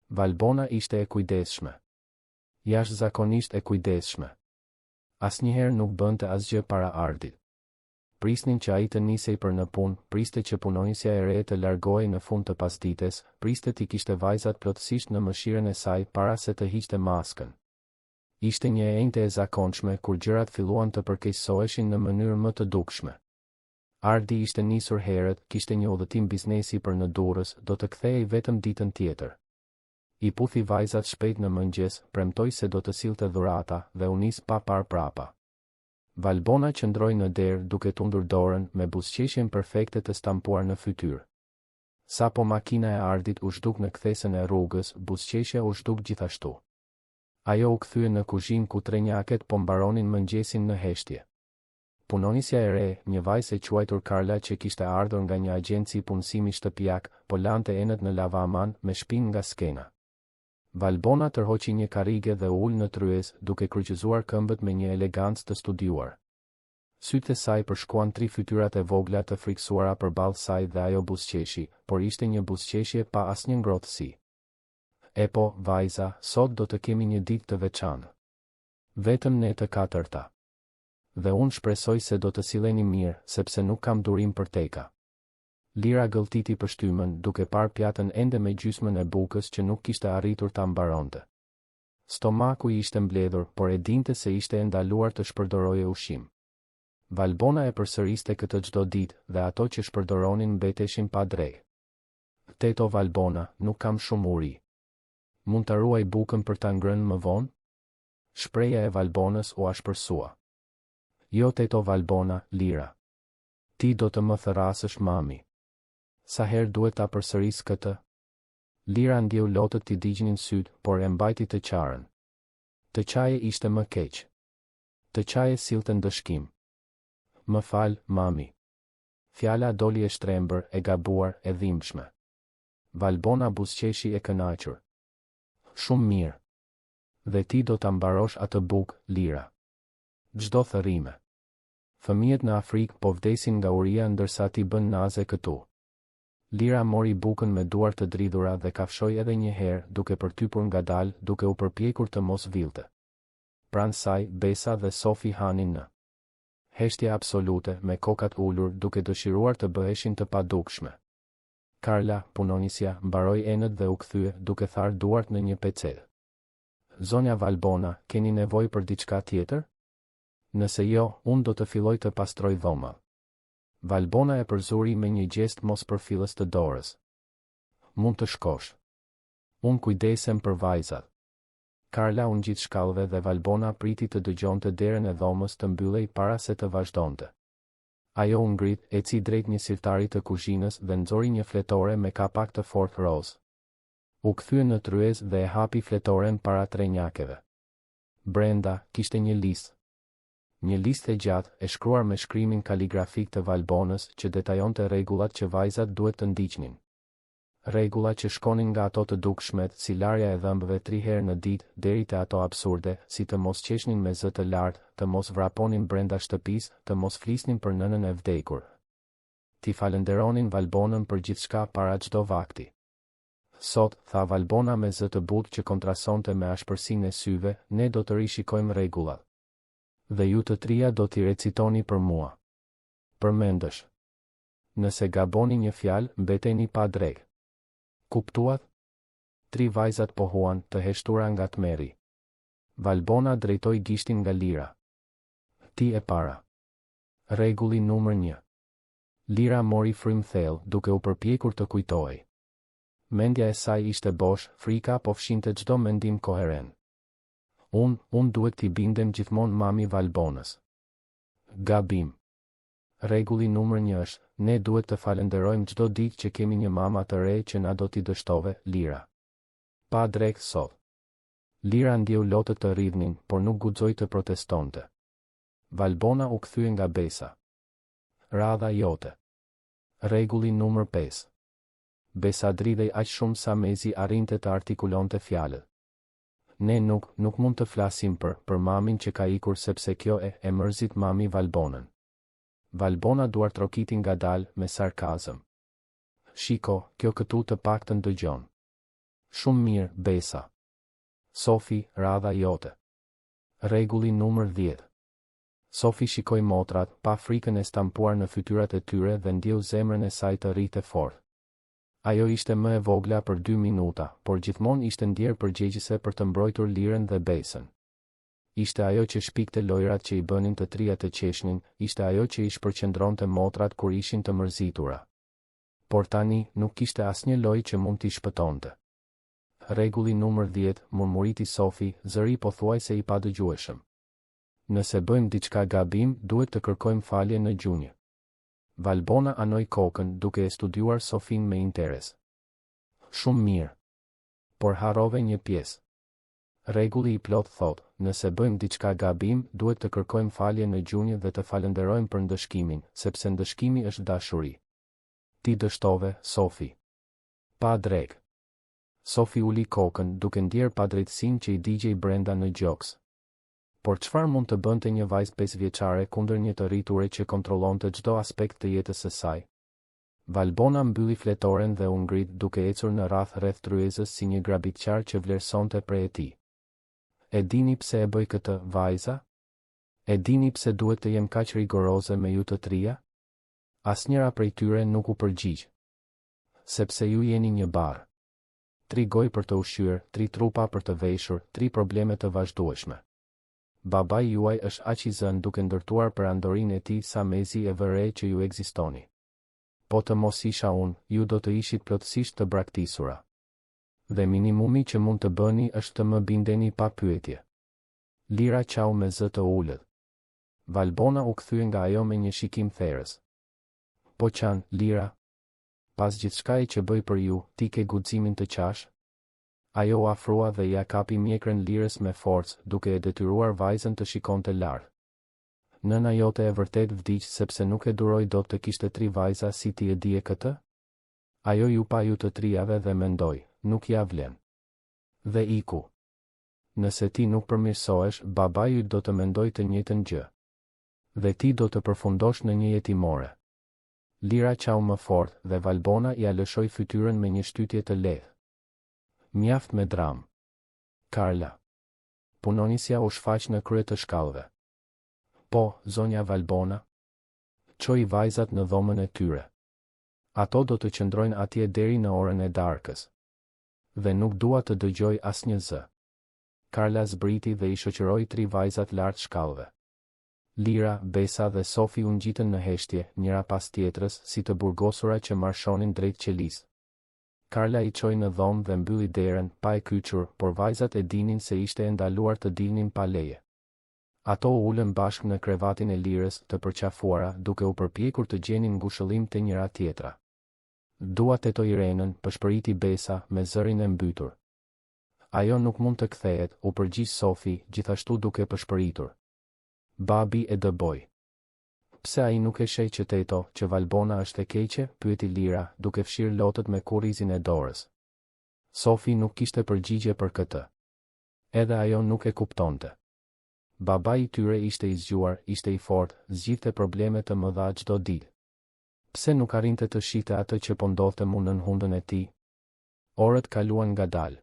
Valbona ishte e kujdesshme. Jashtëzakonisht e kujdesshme. Asnjëherë nuk bënte asgjë para Ardit. Prisnin që ai të nisej për në punë, priste që punonjësja e re të largohej në fund të pasdites, priste t'i kishte vajzat plotësisht në mëshirën e saj para se të hiqte maskën. Ishte një e njëjtë e zakonshme kur gjërat filluan të përkeqësoheshin në mënyrë më të dukshme. Ardi ishte nisur herët, kishte një udhëtim biznesi për në Durrës, do të kthehej vetëm ditën tjetër. I puthi vajzat shpejt në mëngjes, premtoi se do të sillte dhurata dhe u nis pa parë prapa. Valbona qëndroi në derë duke tundur dorën me buzëqeshjen perfekte të stampuar në fytyrë. Sapo makina e Ardit u zhduk në kthesën e rrugës, buzëqeshja u zhduk gjithashtu. Ajo u kthye në kuzhinë ku trenjaket po mbaronin mëngjesin në heshtje. Punonjësja e re, një vajzë e quajtur Karla që kishte ardhur nga një agjenci punësimi shtëpiak, po lante enët në lavaman me shpinë nga skena. Valbona tërhoqi një karrige dhe ul në tryez, duke kryqëzuar këmbët me një elegancë të studiuar. Sytë e saj përshkuan 3 fytyrat e vogla të friksuara përballë saj dhe ajo buzëqeshi, por ishte një buzëqeshje pa asnjë ngrohtësi. E po, vajza, sot do të kemi një ditë të veçantë. Vetëm ne të katërta. Dhe unë shpresoj se do të silleni mirë, sepse nuk kam durim për teka. Lira gëlltiti pështymën, duke parë pjatën ende me gjysmën e bukës që nuk kishte arritur ta mbaronte. Stomaku i ishte mbledhur, por e dinte se ishte e ndaluar të shpërdoroje ushqim. Valbona e përsëriste këtë çdo ditë dhe ato që shpërdoronin mbeteshin pa drejtë. Teto Valbona, nuk kam shumë uri. Mund ta ruaj bukën për ta ngrënë më vonë? Shpreja e Valbonës u ashpërsua. Jo teto Valbona, Lira. Ti do të më therrasësh mami. Sa herë duhet ta përsëris këtë? Lira ndjeu lotët t'i digjnin syt, por e mbajti të qarën. Të qaje ishte më keq. Të qaje sillte ndëshkim. Më fal, mami. Fjala doli e shtrembër, e gabuar, e dhimbshme. Valbona buzëqeshi e kënaqur. Shumë mirë. Dhe ti do ta mbarosh atë bukë, Lira. Çdo thërrime. Fëmijët në Afrikë po vdesin nga uria ndërsa ti bën naze këtu. Lira mori bukën me duar të dridhura dhe kafshoi edhe një herë, duke përtypur ngadalë, duke u përpjekur të mos vilte. Pranë saj, Besa dhe Sofi hanin në heshtje absolute, me kokat ulur, duke dëshiruar të bëheshin të padukshme. Karla, punonjësja, mbaroi enët dhe u kthye, duke tharë duart në një pecel. Zonja Valbona, keni nevojë për diçka tjetër? Nëse jo, unë do të filloj të pastroj dhoma. Valbona e përzuri me një gjest mos përfillës të dorës. Mund të shkosh. Unë kujdesem për vajzat. Karla u ngjit shkallëve dhe Valbona priti të dëgjonte derën e dhomës të mbyllej para se të vazhdonte. Ajo u ngrit, eci drejt një sirtari të kuzhinës dhe nxori një fletore me kapak të fortë roz. U kthye në tryez dhe e hapi fletoren para trenjakeve. Brenda kishte një listë. Një listë e gjatë, e shkruar me shkrimin kaligrafik të Valbonës që detajonte rregullat që vajzat duhet të ndiqnin. Rregulla që shkonin nga ato të dukshmet si larja e dhëmbëve 3 herë në ditë deri te ato absurde, si të mos qeshnin me zë të lartë, të mos vraponin brenda shtëpisë, të mos flisnin për nënën e vdekur. Ti falenderonin Valbonën për gjithçka para çdo vakti. Sot, tha Valbona me zë të butë që kontrasonte me ashpërsinë e syve, ne do të rishikojmë rregullat. Dhe ju të trija do t'i recitoni për mua. Përmendësh. Nëse gaboni një fjalë, mbeteni pa drejt. Kuptuat? 3 vajzat pohuan, të heshtura nga tmerri. Valbona drejtoi gishtin nga Lira. Ti e para. Rregulli numër 1. Lira mori frymë thellë, duke u përpjekur të kujtohej. Mendja e saj ishte bosh, frika po fshinte çdo mendim koherent. Unë duhet t'i bindem gjithmonë mami Valbonës. Gabim. Rregulli numër 1 është, ne duhet të falenderojmë çdo ditë që kemi një mama të re që na do t'i dështove, Lira. Pa drejt sot. Lira ndjeu lotët të rridhnin, por nuk guxoi të protestonte. Valbona u kthye nga Besa. Radha jote. Rregulli numër 5. Besa dridhej aq shumë sa mezi arrinte të artikulonte fjalët. Ne nuk mund të flasim për mamin që ka ikur sepse kjo e mërzit mami Valbonën. Valbona duart trokiti ngadalë me sarkazëm. Shiko, kjo këtu të paktën dëgjon. Shumë mirë, Besa. Sofi, radha jote. Rregulli numër 10. Sofi shikoi motrat, pa frikën e stampuar në fytyrat e tyre dhe ndjeu zemrën e saj të rrite fort. Ajo ishte më e vogla për 2 minuta, por gjithmonë ishte ndjerë përgjegjëse për të mbrojtur Lirën dhe Besën. Ishte ajo që shpikte lojrat që i bënin të trija të qeshnin, ishte ajo që i shpërqendronte motrat kur ishin të mërzitura. Por tani nuk kishte asnjë lojë që mund t'i shpëtonte. Rregulli numër 10, murmuriti Sofi, zëri pothuajse i padëgjueshëm. Nëse bëjmë diçka gabim, duhet të kërkojmë falje në gjunjë. Valbona anoi kokën duke e studiuar Sofin me interes. Shumë mirë. Por harrove një pjesë. Rregulli i plot thot, nëse bëjmë diçka gabim, duhet të kërkojmë falje në gjunjë dhe të falenderojmë për ndëshkimin, sepse ndëshkimi është dashuri. Ti dështove, Sofi. Pa drejt. Sofi uli kokën duke ndjerë padrejtësinë që i digjej brenda në gjoks. Por çfarë mund të bënte një vajzë 5 vjeçare kundër një të rriture që kontrollonte çdo aspekt të jetës së saj? Valbona mbylli fletoren dhe u ngrit duke ecur në radhë rreth tryezës si një grabitqar që vlerësonte prej e tij. E dini pse e bëj këtë, vajza? E dini pse duhet të jem kaq rigoroze me ju të trija? Asnjëra prej tyre nuk u përgjigj. Sepse ju jeni një barë. 3 gojë për të ushqyer, 3 trupa për të veshur, 3 probleme të vazhdueshme. Babai juaj është aq i zënë duke ndërtuar për andorinë e tij sa mezi e vëre që ju ekzistoni. Po të mos isha unë, ju do të ishit plotësisht të braktisura. Dhe minimumi që mund të bëni është të më bindeni pa pyetje. Lira qau me zë të ulët. Valbona u kthye nga ajo me një shikim therrës. Po qanë, Lira? Pas gjithçkaje që bëj për ju, ti ke guximin të qash? Ajo u afrua dhe ja kapi mjekrën Lirës me forcë, duke e detyruar vajzën të shikonte lart. Nëna jote e vërtet vdiq sepse nuk e duroj dot të kishte 3 vajza si ti e dije këtë? Ajo ju pa ju të trijave dhe mendoj, nuk ja vlen. Dhe iku. Nëse ti nuk përmirësohesh, babai yt do të mendoj të njëjtën gjë. Dhe ti do të përfundosh në një jetimore. Lira qau më fort dhe Valbona ja lëshoi fytyrën me një shtytje të lehtë. Mjaft me dram. Karla. Punonisja u shfaq në krye të shkallëve. Po, zonja Valbona. Çoi vajzat në dhomën e tyre. Ato do të qëndrojnë atje deri në orën e darkës. Dhe nuk dua të dëgjoj asnjë zë. Karla zbriti dhe i shoqëroi 3 vajzat lart shkallëve. Lira, Besa dhe Sofi u ngjitën në heshtje, njëra pas tjetrës, si të burgosura që marshonin drejt qelisë. Karla i çoi në dhomë dhe mbylli derën, pa e kyçur, por vajzat e dinin se ishte e ndaluar të dilnin pa leje. Ato u ulën bashkë në krevatin e Lirës të përqafuara duke u përpjekur të gjenin ngushëllim të njëra tjetra. Dua tetoj Irenën, pëshpëriti Besa me zërin e mbytur. Ajo nuk mund të kthehet, u përgjigj Sofi, gjithashtu duke pëshpëritur. Babi e dëboj. Pse ai nuk e sheh që teto, që Valbona është e keqe, pyeti Lira, duke fshirë lotët me kurrizin e dorës. Sofi nuk kishte përgjigje për këtë. Edhe ajo nuk e kuptonte. Babai i tyre ishte i zgjuar, ishte i fortë, zgjidhte probleme të mëdha çdo ditë. Pse nuk arrinte të shihte atë që po ndodhte mu nën hundën e tij? Orët kaluan ngadalë.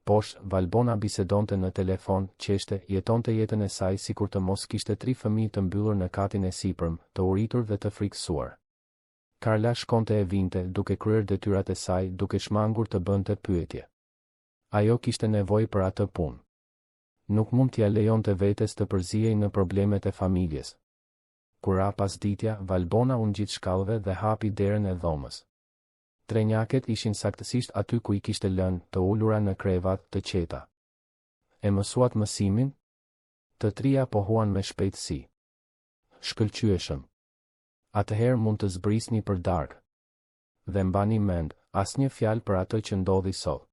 Poshtë, Valbona bisedonte në telefon, qeshte, jetonte jetën e saj sikur të mos kishte 3 fëmijë të mbyllur në katin e sipërm, të uritur dhe të frikësuar. Karla shkonte e vinte, duke kryer detyrat e saj, duke shmangur të bënte pyetje. Ajo kishte nevojë për atë punë. Nuk mund t'ja lejonte vetes të përzihej në problemet e familjes. Kur ra pasditja, Valbona u ngjit shkallëve dhe hapi derën e dhomës. Trenjaket ishin saktësisht aty ku i kishte lënë, të ulura në krevat të qeta. E mësuat mësimin? Të trija pohuan me shpejtësi. Shkëlqyeshëm. Atëherë mund të zbrisni për darkë. Dhe mbani mend, asnjë fjalë për atë që ndodhi sot.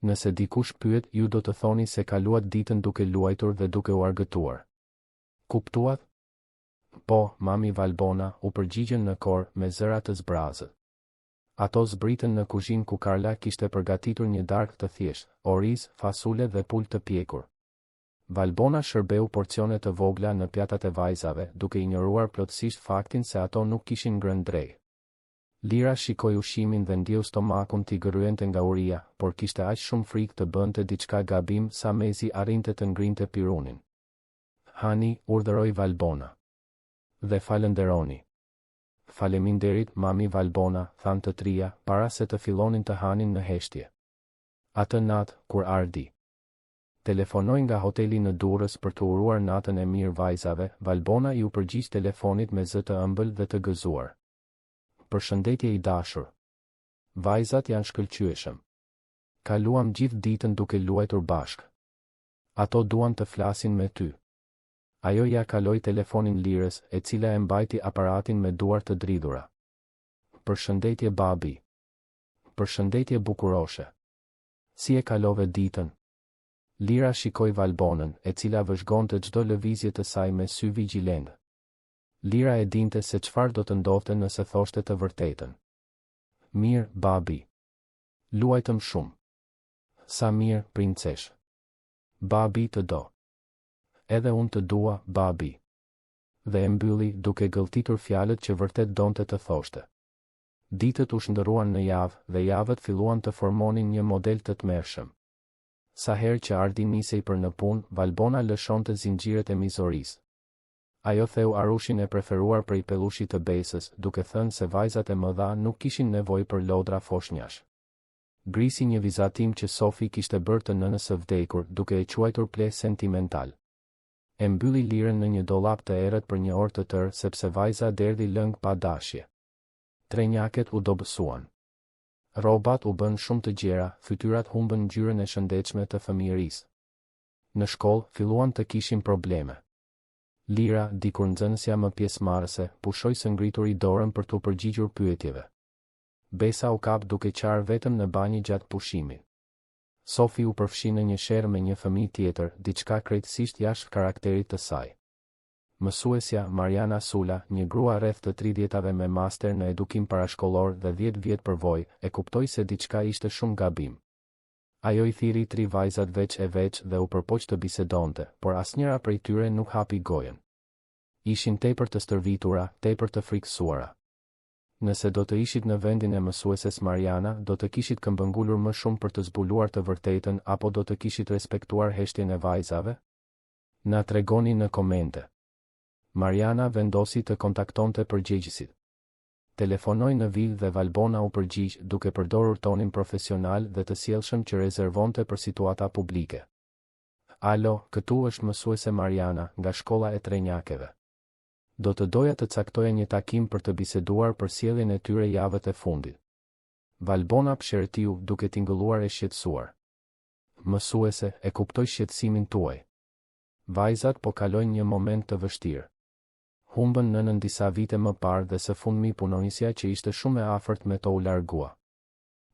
Nëse dikush pyet, ju do të thoni se kaluat ditën duke luajtur dhe duke u argëtuar. Kuptuat? Po, mami Valbona, u përgjigjen në kor, me zëra të zbrazët. Ato zbritën në kuzhinë ku Karla kishte përgatitur një darkë të thjeshtë, oriz, fasule dhe pulë të pjekur. Valbona shërbeu porcione të vogla në pjatat e vajzave, duke injoruar plotësisht faktin se ato nuk kishin ngrënë drej. Lira shikoi ushqimin dhe ndjeu stomakun t'i gërryente nga uria, por kishte aq shumë frikë të bënte diçka gabim sa mezi arrinte të ngrinte pirunin. Hani, urdhëroi Valbona. Dhe falenderoni. Faleminderit, mami Valbona, than të trija, para se të fillonin të hanin në heshtje. Atë natë, kur ardi. Telefonoi nga hoteli në Durrës për të uruar natën e mirë vajzave, Valbona i u përgjigj telefonit me zë të ëmbël dhe të gëzuar. Përshëndetje i dashur. Vajzat janë shkëlqyeshëm. Kaluam gjithë ditën duke luajtur bashkë. Ato duan të flasin me ty. Ajo ja kaloi telefonin Lirës, e cila e mbajti aparatin me duar të dridhura. Përshëndetje babi. Përshëndetje bukuroshe. Si e kalove ditën? Lira shikoi Valbonën, e cila vëzhgonte çdo lëvizje të saj me sy vigjilent. Lira e dinte se çfarë do të ndodhte nëse thoshte të vërtetën. Mirë, babi. Luajtëm shumë. Sa mirë, princesh. Babi të do. Edhe unë të dua, babi. Dhe e mbylli duke gëlltitur fjalët që vërtet donte të thoshte. Ditët u shndërruan në javë dhe javët filluan të formonin një model të tmerrshëm. Sa herë që ardi nisej për në punë, Valbona lëshonte zinxhiret e mizorisë. Ajo theu arushin e preferuar prej pellushit të Besës, duke thënë se vajzat e mëdha nuk kishin nevojë për lodra foshnjash. Grisi një vizatim që Sofi kishte bërë të nënës së vdekur, duke e quajtur ple sentimental. E mbylli Lirën në një dollap të errët për një orë të tërë sepse vajza derdhi lëng pa dashje. Trenjaket u dobësuan. Rrobat u bën shumë të gjera, fytyrat humbën ngjyrën e shëndetshme të fëmijërisë. Në shkollë filluan të kishin probleme. Lira, dikur nxënësja më pjesëmarrëse, pushoi së ngrituri dorën për t'u përgjigjur pyetjeve. Besa u kap duke qarë vetëm në banjë gjatë pushimit. Sofi u përfshi në një sherrë me një fëmijë tjetër, diçka krejtësisht jashtë karakterit të saj. Mësuesja, Mariana Sula, një grua rreth të 30-tave me master në edukim parashkollor dhe 10 vjet përvojë, e kuptoi se diçka ishte shumë gabim. Ajo i thiri 3 vajzat veç e veç dhe u përpoq të bisedonte, por asnjëra prej tyre nuk hapi gojen. Ishin tepër të stërvitura, tepër të frikësuara. Nëse do të ishit në vendin e mësueses Mariana, do të kishit këmbëngulur më shumë për të zbuluar të vërtetën apo do të kishit respektuar heshtjen e vajzave? Na tregoni në komente. Mariana vendosi të kontaktonte përgjegjësit. Telefonoi në Vil dhe Valbona u përgjigj duke përdorur tonin profesional dhe të sjellshëm që rezervonte për situata publike. Alo, këtu është mësuese Mariana, nga shkolla e Trenjakeve. Do të doja të caktoja një takim për të biseduar për sjelljen e tyre javët e fundit. Valbona pshërtiu duke tingëlluar e shqetësuar. Mësuese, e kuptoj shqetësimin tuaj. Vajzat po kalojnë një moment të vështirë. Humbën nënën disa vite më parë dhe së fundmi punonjësja që ishte shumë e afërt me to u largua.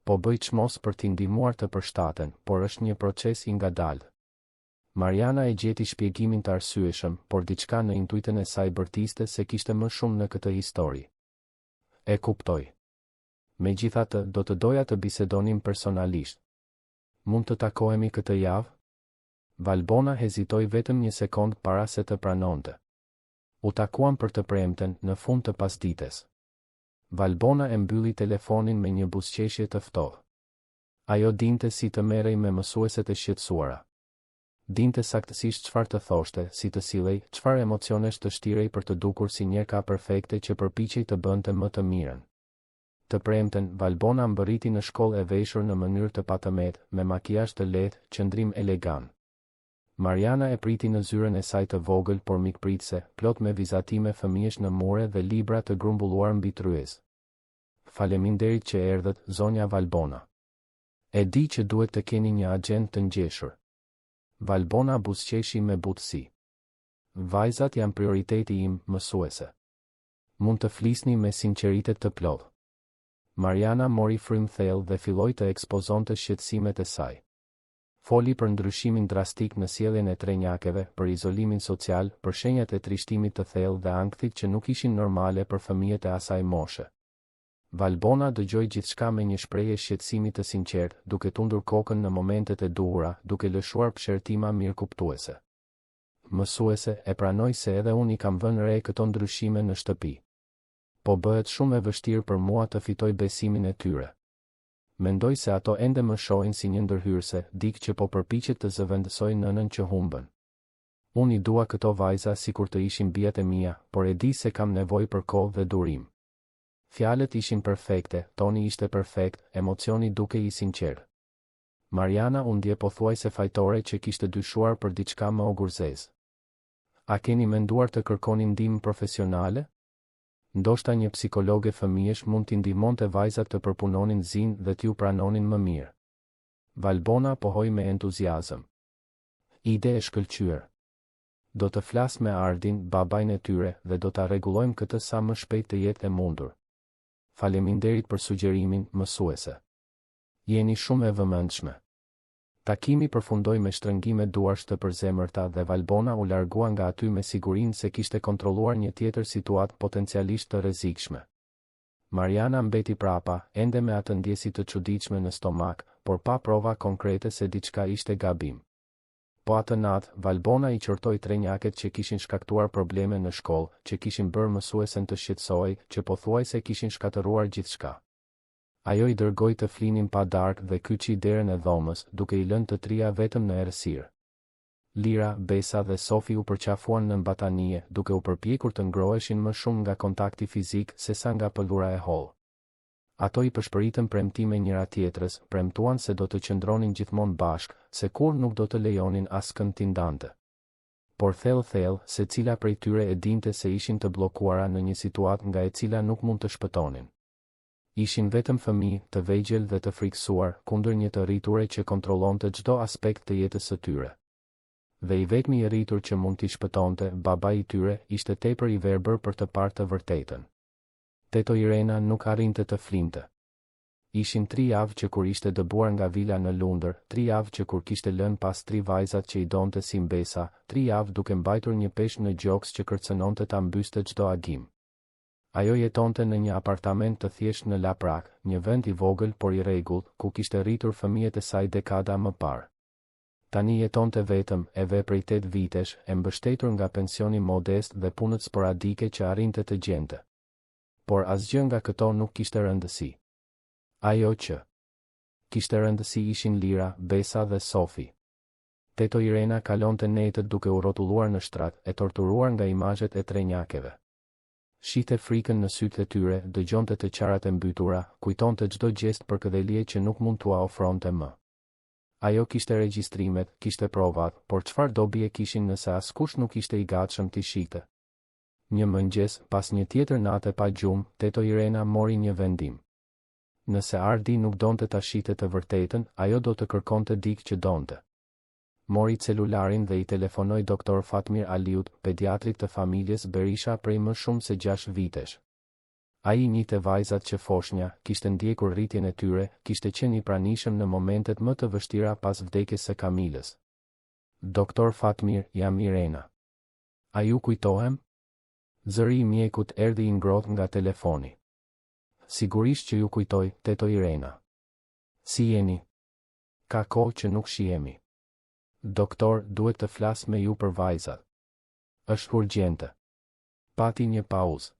Po bëj çmos për t'i ndihmuar të përshtaten, por është një proces i ngadalë. Mariana e gjeti shpjegimin të arsyeshëm, por diçka në intuitën e saj bërtiste se kishte më shumë në këtë histori. E kuptoj. Megjithatë, do të doja të bisedonim personalisht. Mund të takohemi këtë javë? Valbona hezitoi vetëm një sekond para se të pranonte. U takuan për të premten në fund të pasdites. Valbona e mbylli telefonin me një buzëqeshje të ftohtë. Ajo dinte si të merrej me mësueset e shqetësuara. Dinte saktësisht çfarë të thoshte, si të sillej, çfarë emocionesh të shtirej për të dukur si njëka perfekte që përpiqej të bënte më të mirën. Të premten, Valbona mbërriti në shkollë e veshur në mënyrë të patëmet, me makijazh të lehtë, qëndrim elegant. Mariana e priti në zyrën e saj të vogël por mikpritse, plot me vizatime fëmijësh në mure dhe libra të grumbulluar mbi tryez. Faleminderit që erdhët, zonja Valbona. E di që duhet të keni një agent të ngjeshur. Valbona buzëqeshi me butësi. Vajzat janë prioriteti im, mësuese. Mund të flisni me sinqeritet të plotë. Mariana mori frym thellë dhe filloi të ekspozonte shqetësimet e saj. Foli për ndryshimin drastik në sjelljen e trenjakeve, për izolimin social, për shenjat e trishtimit të thellë dhe ankthit që nuk ishin normale për fëmijët e asaj moshe. Valbona dëgjoi gjithçka me një shprehje shqetësimi të sinqertë, duke tundur kokën në momentet e duhura, duke lëshuar pëshertima mirëkuptuese. Mësuese, e pranoj se edhe unë i kam vënë re këto ndryshime në shtëpi. Po bëhet shumë e vështirë për mua të fitoj besimin e tyre. Mendoj se ato ende më shohin si një ndërhyrëse, dikë që po përpiqet të zëvendësoj nënën që humbën. Unë i dua këto vajza sikur të ishin bijat e mia, por e di se kam nevojë për kohë dhe durim. Fjalët ishin perfekte, toni ishte perfekt, emocioni duke i sinqert. Mariana u ndje pothuajse fajtore që kishte dyshuar për diçka më ogurzez. A keni menduar të kërkoni ndihmë profesionale? Ndoshta një psikologe fëmijësh mund t'i ndihmonte vajzat të përpunonin zinë dhe t'ju pranonin më mirë. Valbona pohoi me entuziazëm. Ide e shkëlqyer. Do të flas me Ardin, babain e tyre, dhe do ta rregullojmë këtë sa më shpejt të jetë e mundur. Faleminderit për sugjerimin, mësuese. Jeni shumë e vëmendshme. Takimi përfundoi me shtrëngime duarsh të përzemërta dhe Valbona u largua nga aty me sigurinë se kishte kontrolluar një tjetër situatë potencialisht të rrezikshme. Mariana mbeti prapa, ende me atë ndjesi të çuditshme në stomak, por pa prova konkrete se diçka ishte gabim. Po atë natë, Valbona i qortoi trenjaket që kishin shkaktuar probleme në shkollë, që kishin bërë mësuesen të shqetësohej, që pothuajse kishin shkatëruar gjithçka. Ajo i dërgoi të flinin pa darkë dhe kyçi derën e dhomës, duke i lënë të trija vetëm në errësirë. Lira, Besa dhe Sofi u përqafuan në mbatanie, duke u përpjekur të ngroheshin më shumë nga kontakti fizik sesa nga pëllura e hollë. Ato i përshpëritën premtime njëra tjetrës, premtuan se do të qëndronin gjithmonë bashkë, se kur nuk do të lejonin askënd t'i ndante. Por thellë, secila prej tyre e dinte se ishin të bllokuara në një situatë nga e cila nuk mund të shpëtonin. Ishin vetëm fëmijë, të vegjël dhe të frikësuar, kundër një të rriture që kontrollonte çdo aspekt të jetës së tyre. Dhe i vetmi i rritur që mund t'i shpëtonte, babai i tyre, ishte tepër i verbër për të parë të vërtetën. Teto Irena nuk arrinte të flinte. Ishin 3 javë që kur ishte dëbuar nga vila në Lundër, 3 javë që kur kishte lënë pas 3 vajzat që i donte si mbesa, 3 javë duke mbajtur një peshë në gjoks që kërcënonte ta mbyste çdo agim. Ajo jetonte në një apartament të thjeshtë në Laprak, një vend i vogël por i rregullt, ku kishte rritur fëmijët e saj dekada më parë. Tani jetonte vetëm, e ve prej 8 vitesh, e mbështetur nga pensioni modest dhe punët sporadike që arrinte të gjente. Por asgjë nga këto nuk kishte rëndësi. Ajo që kishte rëndësi ishin Lira, Besa dhe Sofi. Teto Irena kalonte netët duke u rrotulluar në shtrat, e torturuar nga imazhet e trenjakeve. Shite frikën në sytë e tyre, dëgjonte të qarat e mbytura, kujtonte çdo gjest për këdhelje që nuk mund t'ua ofronte më. Ajo kishte regjistrimet, kishte provat, por çfarë dobi e kishin nëse askush nuk ishte i gatshëm t'i shikte. Një mëngjes, pas një tjetër nate pa gjumë, Teto Irena mori një vendim. Nëse Ardi nuk donte ta shite të vërtetën, ajo do të kërkonte dikë që donte. mori celularin dhe i telefonoi doktor Fatmir Aliut, pediatrit të familjes Berisha prej më shumë se 6 vitesh. Ai njihte vajzat që foshnja, kishte ndjekur rritjen e tyre, kishte qenë i pranishëm në momentet më të vështira pas vdekjes së Kamilës. Doktor Fatmir, jam Irena. A ju kujtohem? Zëri i mjekut erdhi i ngrohtë nga telefoni. Sigurisht që ju kujtoj, tetoj Irena. Si jeni? Ka kohë që nuk shihemi. Doktor, duhet të flas me ju për vajzat. Është urgjente. Pati një pauzë.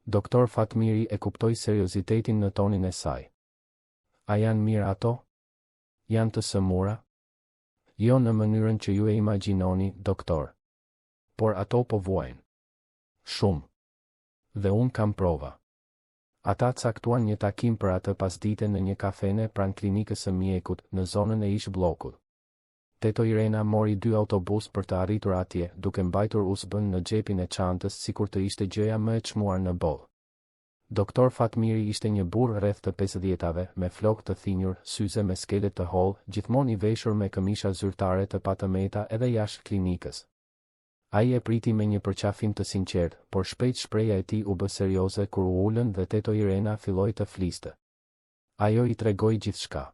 Doktor Fatmiri e kuptoi seriozitetin në tonin e saj. A janë mirë ato? Janë të sëmura? Jo në mënyrën që ju e imagjinoni, doktor. Por ato po vuajnë. Shumë. Dhe unë kam prova. Ata caktuan një takim për atë pasdite në një kafene pranë klinikës së mjekut, në zonën e ish bllokut. Teto Irena mori 2 autobus për të arritur atje, duke mbajtur USB-n në xhepin e çantës sikur të ishte gjëja më e çmuar në botë. Doktor Fatmiri ishte një burr rreth të 50-tave, me flokë të thinjur, syze me skele të hollë, gjithmonë i veshur me këmisha zyrtare të patëmeta edhe jashtë klinikës. Ai e priti me një përqafim të sinqert, por shpejt shpreha e tij u bë serioze kur u ulën dhe teto Irena filloi të fliste. Ajo i tregoi gjithçka.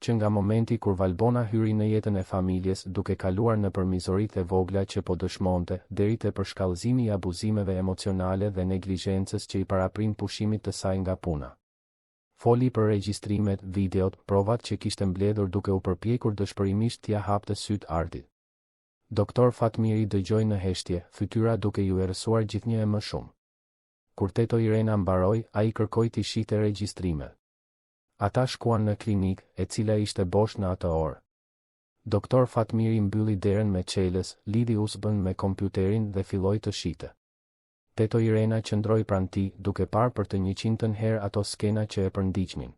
Që nga momenti kur Valbona hyri në jetën e familjes duke kaluar në përmizoritë e vogla që po dëshmonte, deri te përshkallëzimi i abuzimeve emocionale dhe neglizhencës që i paraprin pushimit të saj nga puna. Foli për regjistrimet, videot, provat që kishte mbledhur duke u përpjekur dëshpërimisht t'ia hapte syt Ardit. Doktor Fatmiri dëgjoi në heshtje, fytyra duke ju errësuar gjithnjë e më shumë. Kur teto Irena mbaroi, ai kërkoi t'i shihte regjistrimet. Ata shkuan në klinik, e cila ishte bosh në atë orë. Doktor Fatmiri mbylli derën me çelës, lidhi USB-n me kompjuterin dhe filloi të shihte. Teto Irena qëndroi pranë tij, duke parë për të 100-ën herë ato skena që e përndiqnin.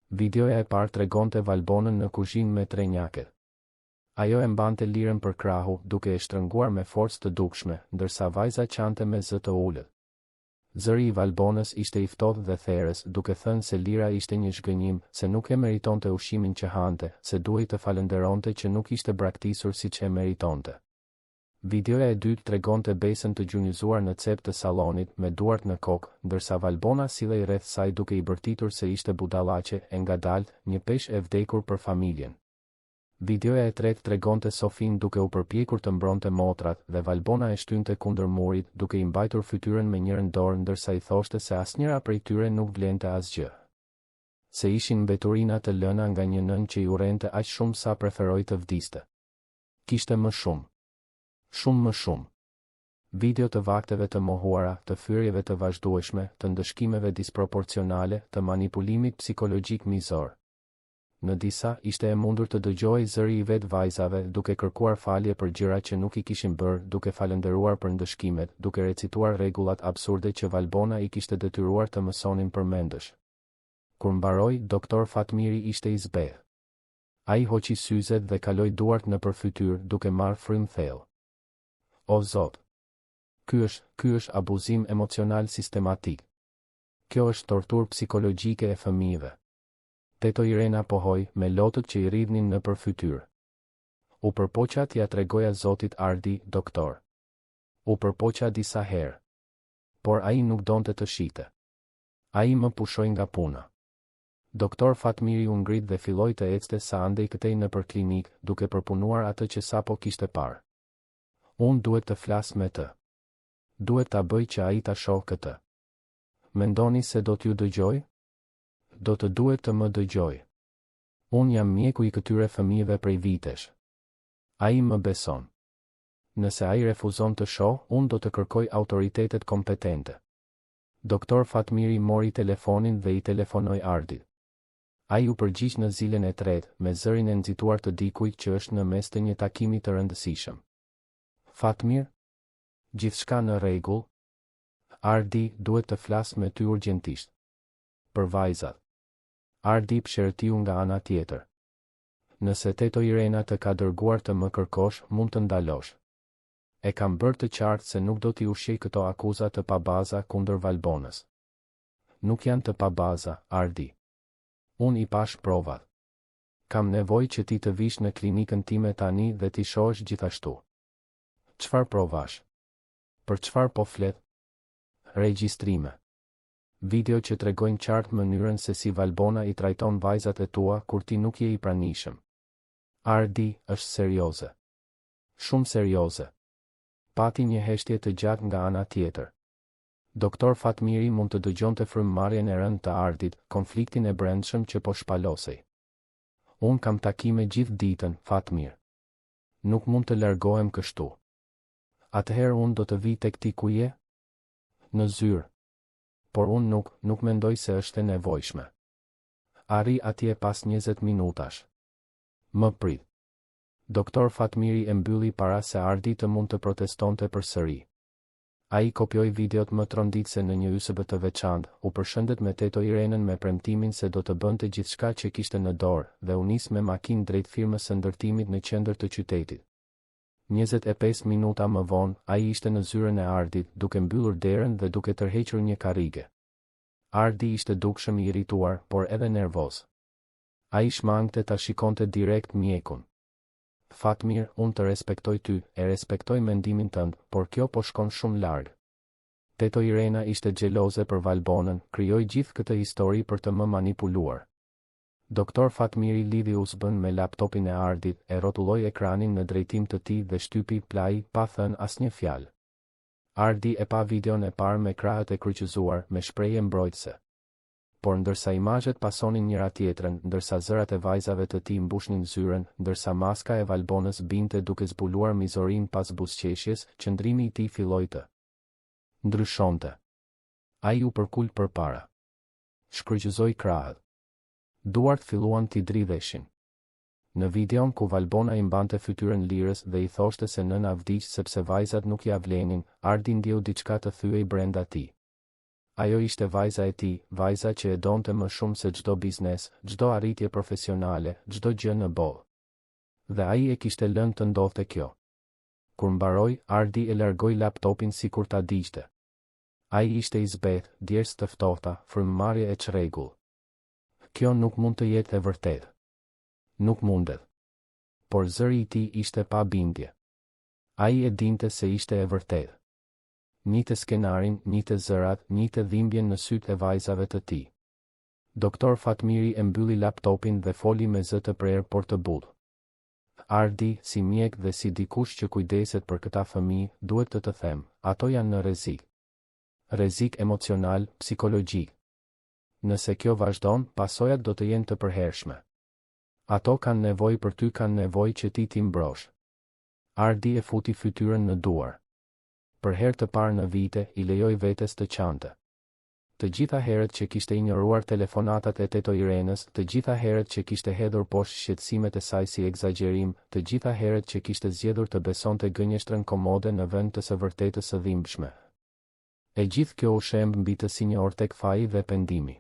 Videoja e parë tregonte Valbonën në kuzhinë me 3 njaket. Ajo e mbante lirën për krahu, duke e shtrënguar me forcë të dukshme, ndërsa vajza qante me zë të ulët. Zëri i Valbonës ishte i ftohtë dhe therrës, duke thënë se lira ishte një zhgënjim, se nuk e meritonte ushqimin që hante, se duhej të falenderonte që nuk ishte braktisur siç e meritonte. Videoja e dytë tregonte Besën të gjunjëzuar në cep të sallonit, me duart në kokë, ndërsa Valbona sillej rreth saj duke i bërtitur se ishte budallaqe, e ngadalt, një peshë e vdekur për familjen. Videoja e tretë tregonte Sofin duke u përpjekur të mbronte motrat dhe Valbona e shtynte kundër murit duke i mbajtur fytyrën me njërin dorë ndërsa i thoshte se asnjëra prej tyre nuk vlente asgjë. Se ishin mbeturina të lëna nga një nën që i urrente aq shumë sa preferoi të vdiste. Kishte më shumë. Shumë më shumë. Video të vakteve të mohuara, të fyrjeve të vazhdueshme, të ndëshkimeve disproporcionale, të manipulimit psikologjik mizor. Në disa, ishte e mundur të dëgjojë zëri i vet vajzave duke kërkuar falje për gjëra që nuk i kishin bërë, duke falendëruar për ndëshkimet, duke recituar rregullat absurde që Valbona i kishte detyruar të mësonin përmendësh. Kur mbaroi, doktor Fatmiri ishte i zbehë. Ai hoqi syzet dhe kaloi duart nëpër fytyrë duke marrë frym thellë. O Zot! Ky është abuzim emocional sistematik. Kjo është torturë psikologjike e fëmijëve. Teto Irena pohoi, me lotët që i rridhnin nëpër fytyrë. U përpoqa t'ia tregoja Zotit Ardi, doktor. U përpoqa disa herë. Por ai nuk donte të shihte. Ai më pushoi nga puna. Doktor Fatmiri u ngrit dhe filloi të ecte sa andej këtej nëpër klinik, duke përpunuar atë që sapo kishte parë. Unë duhet të flas me të. Duhet ta bëj që ai ta shohë këtë. Mendoni se do t'ju dëgjoj? Do të duhet të më dëgjoj. Unë jam mjeku i këtyre fëmijëve prej vitesh. Ai më beson. Nëse ai refuzon të shohë, unë do të kërkoj autoritetet kompetente. Doktor Fatmiri mori telefonin dhe i telefonoi Ardit. Ai u përgjigj në zilën e tretë, me zërin e nxituar të dikujt që është në mes të një takimi të rëndësishëm. Fatmir? Gjithçka në rregull? Ardi, duhet të flas me ty urgjentisht. Për vajzat. Ardi pshërtiu nga ana tjetër. Nëse teto Irena të ka dërguar të më kërkosh, mund të ndalosh. E kam bërë të qartë se nuk do t'i ushqej këto akuza të pabaza kundër Valbonës. Nuk janë të pabaza, Ardi. Unë i pash provat. Kam nevojë që ti të vish në klinikën time tani dhe ti shohësh gjithashtu. Çfarë provash? Për çfarë po flet? Regjistrime. Video që tregojnë qartë mënyrën se si Valbona i trajton vajzat e tua kur ti nuk je i pranishëm. Ardi është serioze. Shumë serioze. Pati një heshtje të gjatë nga ana tjetër. Doktor Fatmiri mund të dëgjonte frymëmarrjen e rëndë të Ardit, konfliktin e brendshëm që po shpalosej. Unë kam takime gjithë ditën, Fatmir. Nuk mund të largohem kështu. Atëherë unë do të vi tek ti ku je? Në zyrë. Por unë nuk mendoj se është e nevojshme. Arri atje pas 20 minutash. Më prit. Doktor Fatmiri e mbylli para se Ardi të mund të protestonte përsëri. Ai kopjoi videot më tronditse në një USB të veçantë, u përshëndet me Teto Irenën me premtimin se do të bënte gjithçka që kishte në dorë dhe u nis me makinë drejt firmës së ndërtimit në qendër të qytetit. 25 minuta më vonë, ai ishte në zyrën e Ardit, duke mbyllur derën dhe duke tërhequr një karrige. Ardi ishte dukshëm i irrituar, por edhe nervoz. Ai shmangte ta shikonte direkt mjekun. Fatmir, unë të respektoj ty, e respektoj mendimin tënd, por kjo po shkon shumë larg. Teto Irena ishte xheloze për Valbonën, krijoi gjithë këtë histori për të më manipuluar. Doktor Fatmiri lidhi USB-n me laptopin e Ardit, e rrotulloi ekranin në drejtim të tij dhe shtypi play pa thënë asnjë fjalë. Ardi e pa videon e parë me krahët e kryqëzuar me shprehje mbrojtëse. Por ndërsa imazhet pasonin njëra tjetrën, ndërsa zërat e vajzave të tij mbushnin zyrën, ndërsa maska e Valbonës binte duke zbuluar mizorin pas buzëqeshjes, qëndrimi i tij filloi të ndryshonte. Ai u përkul përpara. Shkryqëzoi krahët. Duart filluan t'i dridheshin. Në videon ku Valbona i mbante fytyrën lirës dhe i thoshte se nëna vdiq sepse vajzat nuk ja vlenin, Ardi ndjeu diçka të thyej brenda tij. Ajo ishte vajza e tij, vajza që e donte më shumë se çdo biznes, çdo arritje profesionale, çdo gjë në botë. Dhe ai e kishte lënë të ndodhte kjo. Kur mbaroi, Ardi e largoi laptopin sikur ta digjte. Ai ishte i zbeth, djersë të ftohta, frymëmarrje e çrregull. Kjo nuk mund të jetë e vërtetë. Nuk mundet. Por zëri i tij ishte pa bindje. Ai e dinte se ishte e vërtetë. Njëtë skenarin, njëtë zërat, njëtë dhimbjen në sytë e vajzave të tij. Doktor Fatmiri e mbylli laptopin dhe foli me zë të prerë por të butë. Ardi, si mjek dhe si dikush që kujdeset për këta fëmijë, duhet të them, ato janë në rrezik. Rrezik emocional, psikologjik. Nëse kjo vazhdon, pasojat do të jenë të përhershme. Ato kanë nevojë për ty, kanë nevojë që ti mbrosh. Ardi e futi fytyrën në duar. Për herë të parë në vite, i lejoi vetes të qante. Të gjitha herët që kishte injoruar telefonatat e Teto Irenës, të gjitha herët që kishte hedhur poshtë shqetësimet e saj si egzagerim, të gjitha herët që kishte zgjedhur të besonte gënjeshtrën komode në vend të së vërtetës së dhimbshme. E gjithë kjo u shemb mbi të si një orë tek faji dhe pendimi.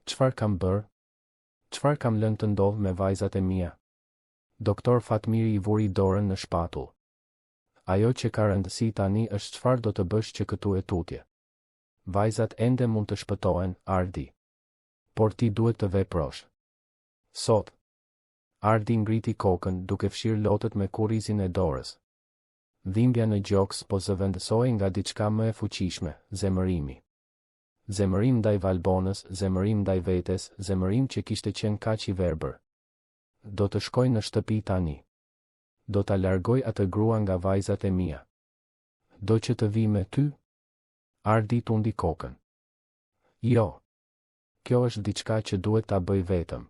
Çfarë kam bërë? Çfarë kam lënë të ndodh me vajzat e mia? Doktor Fatmiri i vuri dorën në shpatull. Ajo që ka rëndësi tani është çfarë do të bësh që këtu e tutje. Vajzat ende mund të shpëtohen, Ardi. Por ti duhet të veprosh. Sot. Ardi ngriti kokën duke fshirë lotët me kurrizin e dorës. Dhimbja në gjoks po zëvendësoi nga diçka më e fuqishme, zemërimi. Zemërim ndaj Valbonës, zemërim ndaj vetes, zemërim që kishte qenë kaq i verbër. Do të shkoj në shtëpi tani. Do ta largoj atë grua nga vajzat e mia. Do që të vi me ty? Ardi tundi kokën. Jo. Kjo është diçka që duhet ta bëj vetëm.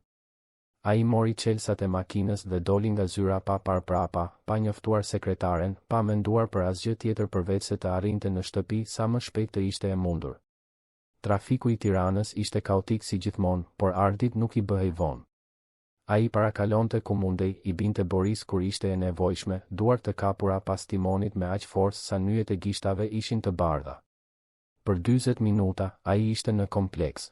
Ai mori çelsat e makinës dhe doli nga zyra pa parë prapa, pa njoftuar sekretaren, pa menduar për asgjë tjetër përveç se të arrinte në shtëpi sa më shpejt të ishte e mundur. Trafiku i Tiranës ishte kaotik si gjithmonë, por Ardit nuk i bëhej vonë. Ai parakalonte ku mundej, i binte Boris kur ishte e nevojshme, duart të kapura pas timonit me aq forcë sa nyjet e gishtave ishin të bardha. Për 40 minuta, ai ishte në kompleks.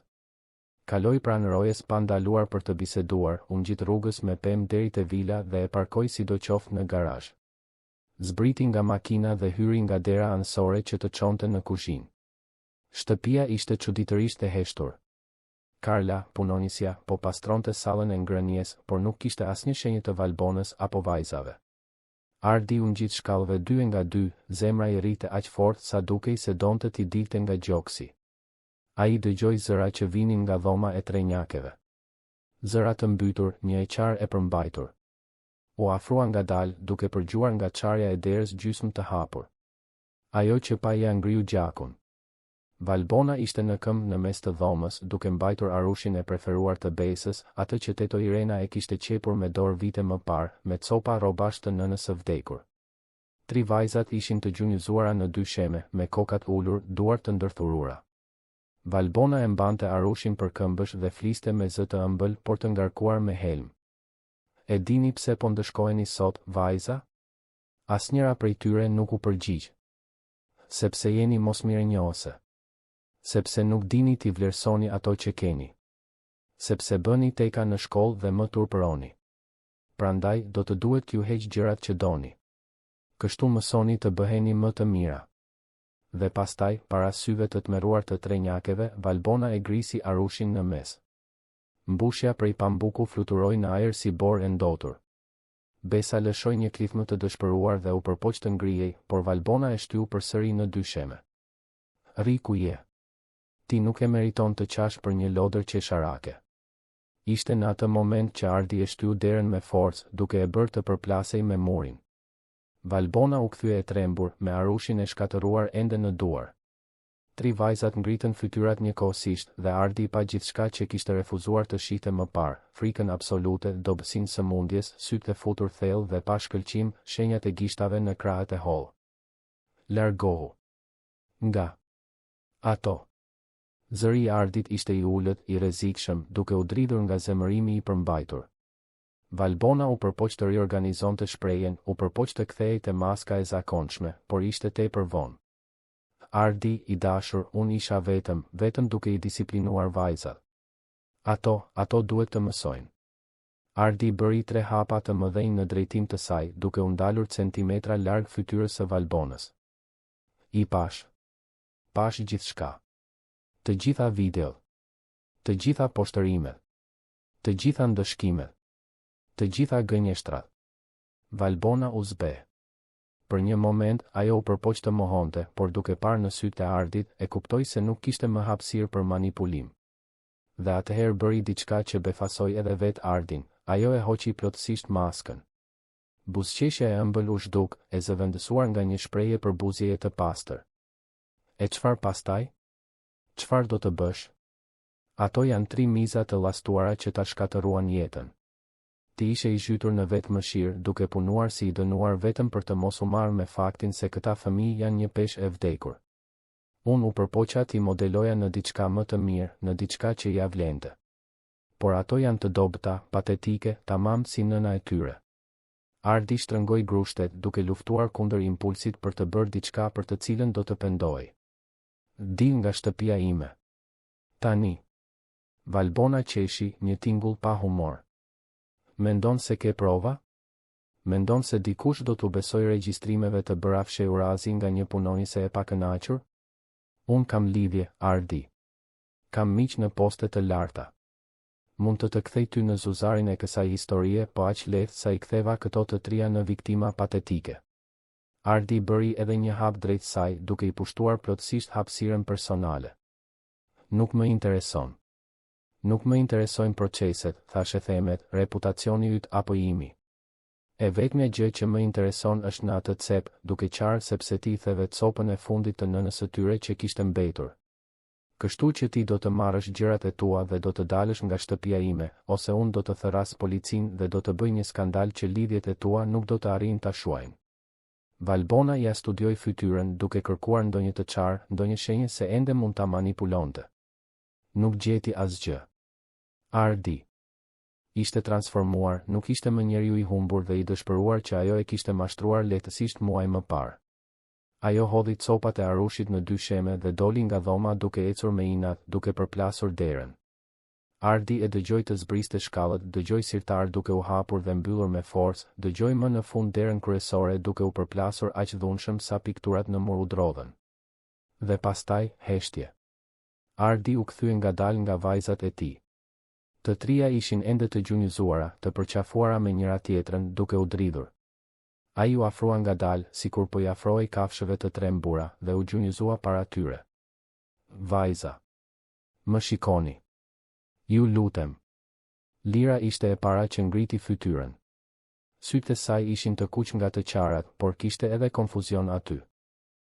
Kaloi pranë rojes pa ndaluar për të biseduar, u ngjit rrugës me pemë deri te vila dhe e parkoi sidoqoftë në garazh. Zbriti nga makina dhe hyri nga dera anësore që të çonte në kuzhinë. Shtëpia ishte çuditërisht e heshtur. Karla, punonisja, po pastronte sallën e ngrënies, por nuk kishte asnjë shenjë të Valbonës apo vajzave. Ardi u ngjit shkallëve 2 nga 2, zemra i rrite aq fort sa dukej se donte t'i dilte nga gjoksi. Ai dëgjoi zëra që vinin nga dhoma e trenjakeve. Zëra të mbytur, një e qarë e përmbajtur. U afrua ngadalë, duke përgjuar nga çarja e derës gjysmë të hapur. Ajo që pa ia ngriu gjakun. Valbona ishte në këmbë në mes të dhomës, duke mbajtur arushin e preferuar të Besës, atë që teto Irena e kishte qepur me dorë vite më parë, me copa rrobash të nënës së vdekur. 3 vajzat ishin të gjunjëzuara në 2 sheme, me kokat ulur, duart të ndërthurura. Valbona e mbante arushin për këmbësh dhe fliste me zë të ëmbël, por të ngarkuar me helm. E dini pse po ndëshkoheni sot, vajza? Asnjëra prej tyre nuk u përgjigj. Sepse jeni mosmirënjohëse. Sepse nuk dini t'i vlerësoni ato që keni. Sepse bëni teka në shkollë dhe më turpëroni. Prandaj, do të duhet t'ju heq gjërat që doni. Kështu mësoni të bëheni më të mira. Dhe pastaj, para syve të tmeruar të trenjakeve, Valbona e grisi arushin në mes. Mbushja prej pambuku fluturoi në ajër si borë e ndotur. Besa lëshoi një klithmë të dëshpëruar dhe u përpoq të ngrihej, por Valbona e shtyu përsëri në 2 sheme. Rri ku je. Ti nuk e meriton të qash për një lodër qesharake. Ishte në atë moment që Ardi e shtyu derën me forcë, duke e bërë të përplasej me murin. Valbona u kthye e trembur, me arushin e shkatëruar ende në duar. 3 vajzat ngritën fytyrat njëkohësisht dhe Ardi pa gjithçka që kishte refuzuar të shihte më parë, frikën absolute, dobësinë sëmundjes, sytë e futur thellë dhe pa shkëlqim, shenjat e gishtave në krahët e hollë. Largohu. Nga ato. Zëri i Ardit ishte i ulët, i rrezikshëm, duke u dridhur nga zemërimi i përmbajtur. Valbona u përpoq të riorganizonte shprehjen, u përpoq të kthehej te maska e zakonshme, por ishte tepër vonë. Ardi, i dashur, unë isha vetëm duke i disiplinuar vajzat. Ato duhet të mësojnë. Ardi bëri 3 hapa të mëdhenj në drejtim të saj, duke u ndalur centimetra larg fytyrës së Valbonës. I pash gjithçka. Të gjitha videot, të gjitha poshtërimet, të gjitha ndëshkimet, të gjitha gënjeshtrat. Valbona u zbe. Për një moment, ajo u përpoq të mohonte, por duke parë në sytë e Ardit, e kuptoi se nuk kishte më hapësirë për manipulim. Dhe atëherë bëri diçka që befasoi edhe vet Ardin, ajo e hoqi plotësisht maskën. Buzëqeshja e ëmbël u zhduk, e zëvendësuar nga një shprehje për buzëje të pastër. E çfarë pastaj? Çfarë do të bësh? Ato janë 3 miza të llastuara që ta shkatëruan jetën. Ti ishe i zhytur në vetë mëshirë, duke punuar si i dënuar vetëm për të mos u marrë me faktin se këta fëmijë janë një peshë e vdekur. Unë u përpoqa ti modeloja në diçka më të mirë, në diçka që ja vlente. Por ato janë të dobëta, patetike, tamam si nëna e tyre. Ardi shtrëngoi grushtet, duke luftuar kundër impulsit për të bërë diçka për të cilën do të pendoj. Dil nga shtëpia ime. Tani. Valbona qeshi, një tingull pa humor. Mendon se ke prova? Mendon se dikush do t'u besoj regjistrimeve të bëra fshehurazi nga një punonjëse e pakënaqur? Unë kam lidhje, Ardi. Kam miq në poste të larta. Mund të kthej ty në zuzarin e kësaj historie, po aq lehtë sa i ktheva këto të 3 në viktima patetike. Ardi bëri edhe një hap drejt saj, duke i pushtuar plotësisht hapësirën personale. Nuk më intereson. Nuk më interesojnë proceset, thashe themet, reputacioni yt apo imi. E vetmja gjë që më intereson është në atë cep, duke qarë sepse ti theve copën e fundit të nënës së tyre që kishte mbetur. Kështu që ti do të marrësh gjërat e tua dhe do të dalësh nga shtëpia ime, ose unë do të thëras policinë dhe do të bëj një skandal që lidhjet e tua nuk do të arrijnë ta shuajnë. Valbona ja studioi fytyrën, duke kërkuar ndonjë të qarë, ndonjë shenjë se ende mund ta manipulonte. Nuk gjeti asgjë. Ardi. Ishte transformuar, nuk ishte më njeriu i humbur dhe i dëshpëruar që ajo e kishte mashtruar lehtësisht muaj më parë. Ajo hodhi copat e arushit në 2 sheme dhe doli nga dhoma duke ecur me inat, duke përplasur derën. Ardi e dëgjoi të zbriste shkallët, dëgjoi sirtar duke u hapur dhe mbyllur me forcë, dëgjoi më në fund derën kryesore duke u përplasur aq dhunshëm sa pikturat në mur u drodhen. Dhe pastaj, heshtje. Ardi u kthye ngadalë nga vajzat e tij. Të trija ishin ende të gjunjëzuara, të përqafuara me njëra tjetrën, duke u dridhur. Ai u afrua ngadalë, sikur po i afrohej kafshëve të trembura, dhe u gjunjëzua para tyre. Vajza. Më shikoni. Ju lutem. Lira ishte e para që ngriti fytyrën. Sytë e saj ishin të kuq nga të qarat, por kishte edhe konfuzion aty.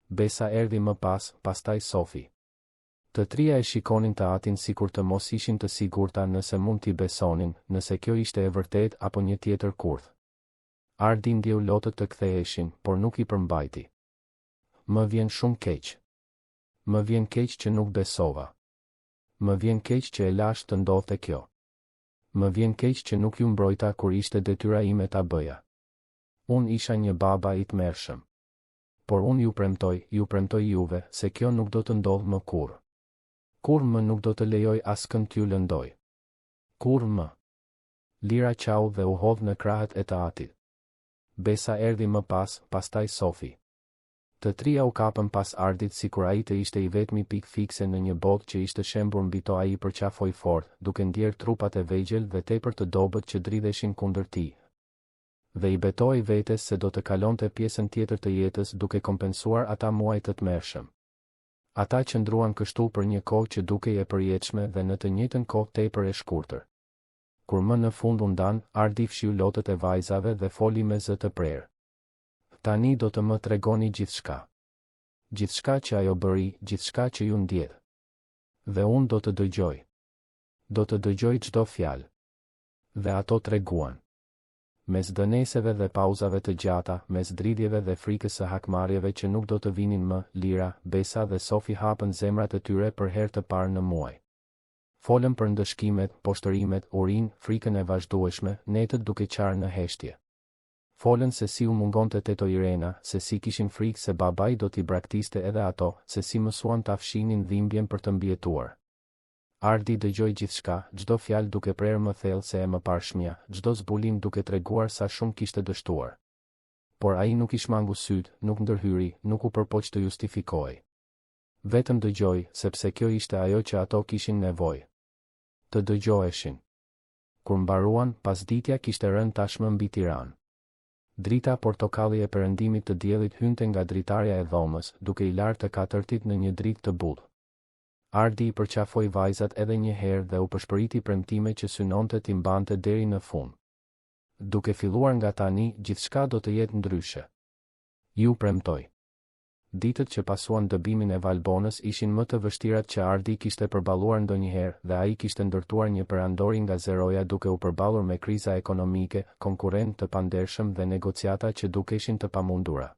Besa erdhi më pas, pastaj Sofi. Të trija e shikonin të atin sikur të mos ishin të sigurta nëse mund t'i besonin, nëse kjo ishte e vërtet apo një tjetër kurth. Ardi ndjeu lotët të ktheheshin, por nuk i përmbajti. Më vjen shumë keq. Më vjen keq që nuk besova. Më vjen keq që e lash të ndodhte kjo. Më vjen keq që nuk ju mbrojta kur ishte detyra ime ta bëja. Unë isha një baba i tmerrshëm. Por unë ju premtoj juve, se kjo nuk do të ndodhë më kurrë. Kur më nuk do të lejoj askënd t'ju lëndoj. Kur më. Lira qau dhe u hodh në krahët e të atit. Besa erdhi më pas, pastaj Sofi. Të trija u kapën pas Ardit sikur ai të ishte i vetmi pikë fikse në një botë që ishte shembur mbi to. Ai përqafoi fort, duke ndjerë trupat e vegjël dhe tepër të dobët që dridheshin kundër tij. Dhe i betoi vetes se do të kalonte pjesën tjetër të jetës duke kompensuar ata muaj të tmerrshëm. Ata qëndruan kështu për një kohë që dukej e përjetshme dhe në të njëjtën kohë tepër e shkurtër. Kur më në fund u ndan, Ardi fshiu lotët e vajzave dhe foli me zë të prerë. Tani do të më tregoni gjithçka. Gjithçka që ajo bëri, gjithçka që ju ndjedh. Dhe unë do të dëgjoj. Do të dëgjoj çdo fjalë. Dhe ato treguan. Mes dëneseve dhe pauzave të gjata, mes dridhjeve dhe frikës së hakmarrjeve që nuk do të vinin më, Lira, Besa dhe Sofi hapën zemrat e tyre për herë të parë në muaj. Folën për ndëshkimet, poshtërimet, urinë, frikën e vazhdueshme, netët duke qarë në heshtje. Folën se si u mungonte teto Irena, se si kishin frikë se babai do t'i braktiste edhe ato, se si mësuan ta fshinin dhimbjen për të mbijetuar. Ardi dëgjoi gjithçka, çdo fjalë duke prerë më thellë se e mëparshmja, çdo zbulim duke treguar sa shumë kishte dështuar. Por ai nuk i shmangu syt, nuk ndërhyri, nuk u përpoq të justifikohej. Vetëm dëgjoi, sepse kjo ishte ajo që ato kishin nevojë. Të dëgjoheshin. Kur mbaruan, pasditja kishte rënë tashmë mbi Tiranë. Drita portokalli e perëndimit të diellit hynte nga dritarja e dhomës, duke i larë të katërtit në një dritë të butë. Ardi i përqafoi vajzat edhe një herë dhe u përshpëriti premtime që synonte t'i mbante deri në fund. Duke filluar nga tani, gjithçka do të jetë ndryshe. Ju premtoj. Ditët që pasuan dëbimin e Valbonës ishin më të vështirat që Ardi kishte përballuar ndonjëherë dhe ai kishte ndërtuar një perandori nga zeroja duke u përballur me kriza ekonomike, konkurrent të pandershëm dhe negociata që dukeshin të pamundura.